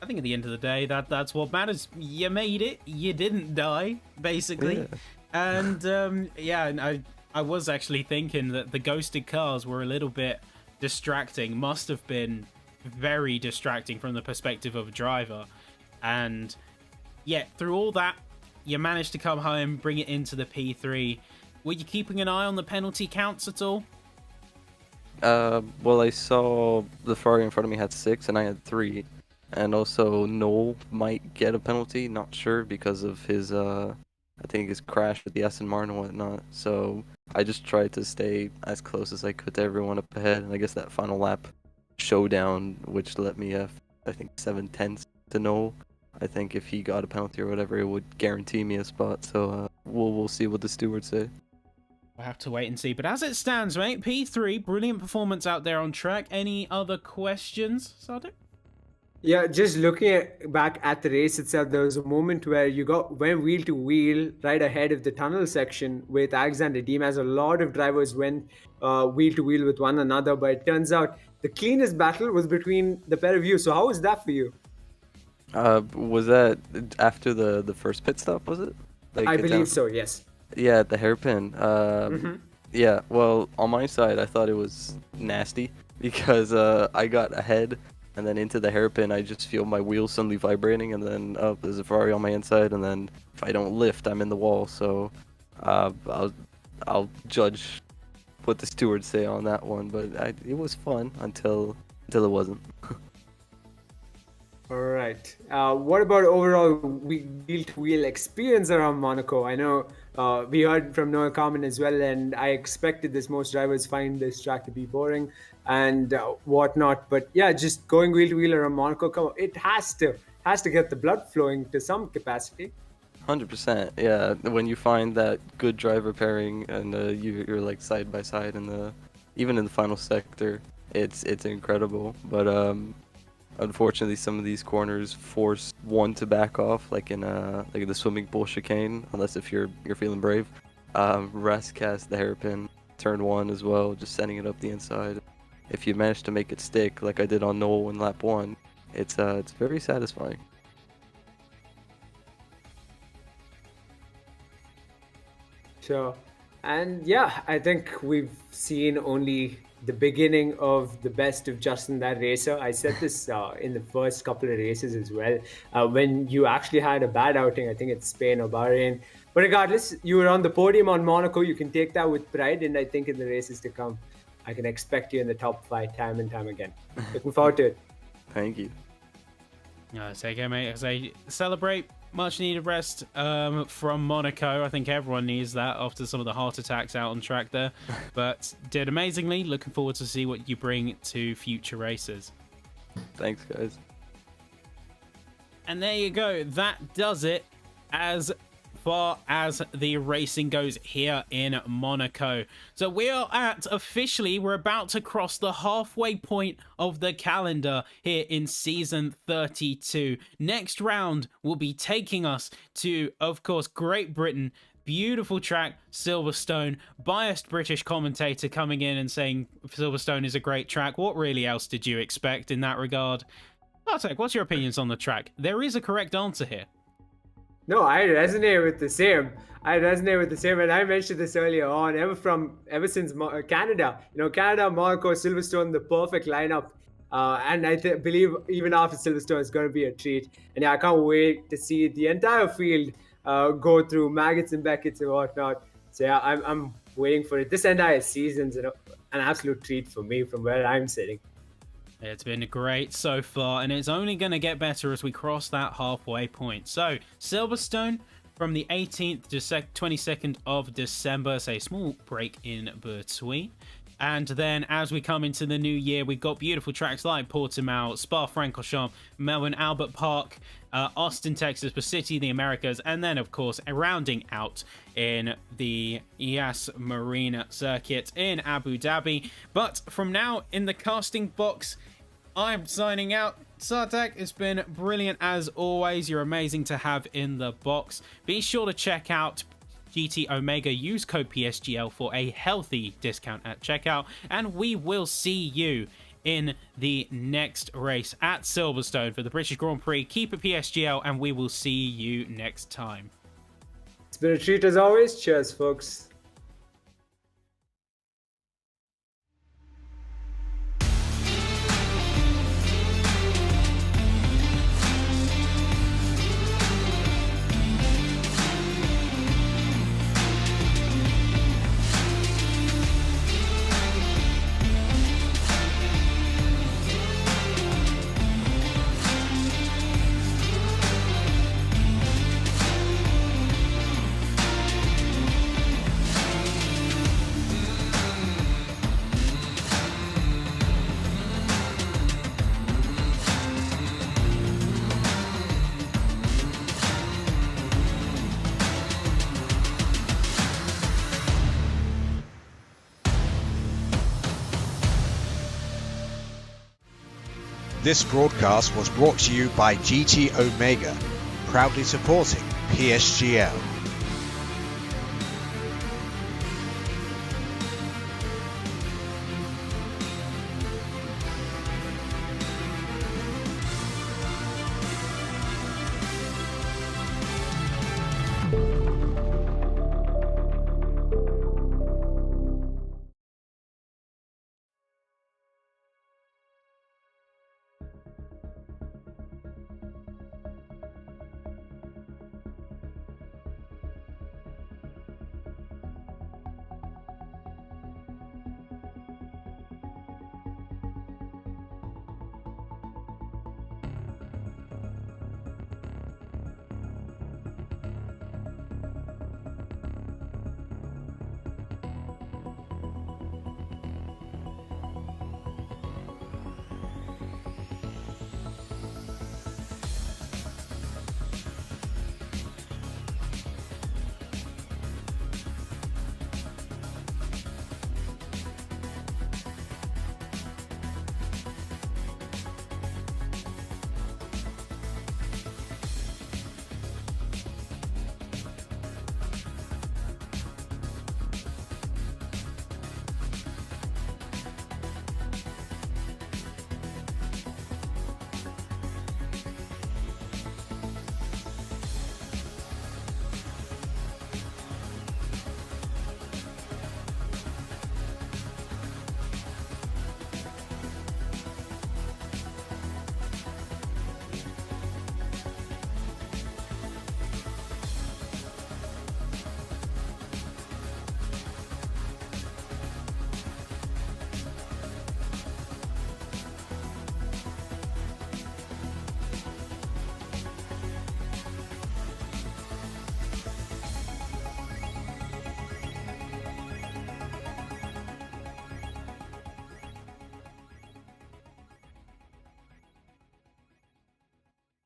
I think at the end of the day, that's what matters. You made it. You didn't die, basically. Yeah. And and I was actually thinking that the ghosted cars were a little bit distracting. Must have been very distracting from the perspective of a driver. And yeah, through all that, you managed to come home, bring it into the P3. Were you keeping an eye on the penalty counts at all? Well, I saw the Ferrari in front of me had 6 and I had 3. And also Noel might get a penalty, not sure, because of his I think his crash with the Aston Martin and whatnot. So I just tried to stay as close as I could to everyone up ahead, and I guess that final lap showdown, which let me I think 7/10 to Noel. I think if he got a penalty or whatever, it would guarantee me a spot. So we'll see what the stewards say. We'll have to wait and see. But as it stands, mate, P3, brilliant performance out there on track. Any other questions, Sadek? Yeah, just looking back at the race itself, there was a moment where you went wheel to wheel right ahead of the tunnel section with Alexander Dimas. A lot of drivers went wheel to wheel with one another, but it turns out the cleanest battle was between the pair of you. So how was that for you? Was that after the first pit stop, was it? Like I down- believe so, yes. Yeah, at the hairpin. Yeah, well, on my side, I thought it was nasty because I got ahead and then into the hairpin, I just feel my wheels suddenly vibrating, and then there's a Ferrari on my inside, and then if I don't lift, I'm in the wall. So I'll judge what the stewards say on that one, but it was fun until it wasn't. All right. What about overall wheel-to-wheel experience around Monaco? I know we heard from Noah Carmen as well, and I expected this. Most drivers find this track to be boring and whatnot. But yeah, just going wheel-to-wheel around Monaco, come on, it has to get the blood flowing to some capacity. 100%. Yeah, when you find that good driver pairing and you're like side by side even in the final sector, it's incredible. But unfortunately, some of these corners force one to back off, like in the swimming pool chicane, unless if you're feeling brave. Rascast the hairpin, turn one as well, just sending it up the inside. If you manage to make it stick, like I did on Noel in lap 1, it's very satisfying. Sure. And yeah, I think we've seen only the beginning of the best of Justin, that racer. I said this in the first couple of races as well. When you actually had a bad outing, I think it's Spain or Bahrain. But regardless, you were on the podium on Monaco. You can take that with pride. And I think in the races to come, I can expect you in the top 5 time and time again. Looking forward to it. Thank you. Take care, mate. As I celebrate much needed rest from Monaco. I think everyone needs that after some of the heart attacks out on track there. But did amazingly. Looking forward to see what you bring to future races. Thanks, guys. And there you go. That does it as far as the racing goes here in Monaco. So we're about to cross the halfway point of the calendar here in season 32. Next round will be taking us to, of course, Great Britain. Beautiful track, Silverstone. Biased British commentator coming in and saying Silverstone is a great track. What really else did you expect in that regard? Bartek, what's your opinions on the track? There is a correct answer here. No, I resonate with the same. And I mentioned this earlier on. Ever since Canada, Canada, Monaco, Silverstone, the perfect lineup. And I believe even after Silverstone, it's going to be a treat. And yeah, I can't wait to see the entire field go through maggots and Beckett's and whatnot. So yeah, I'm waiting for it. This entire season's an absolute treat for me from where I'm sitting. It's been great so far, and it's only going to get better as we cross that halfway point. So, Silverstone from the 18th to 22nd of December, so a small break in between. And then as we come into the new year, we've got beautiful tracks like Portimao, Spa-Francorchamps, Melbourne Albert Park, Austin, Texas, the City, the Americas, and then, of course, rounding out in the Yas Marina circuit in Abu Dhabi. But from now in the casting box, I'm signing out. Sartek, it's been brilliant as always. You're amazing to have in the box. Be sure to check out GT Omega. Use code PSGL for a healthy discount at checkout. And we will see you in the next race at Silverstone for the British Grand Prix. Keep it PSGL, and we will see you next time. It's been a treat as always. Cheers, folks. This broadcast was brought to you by GT Omega, proudly supporting PSGL.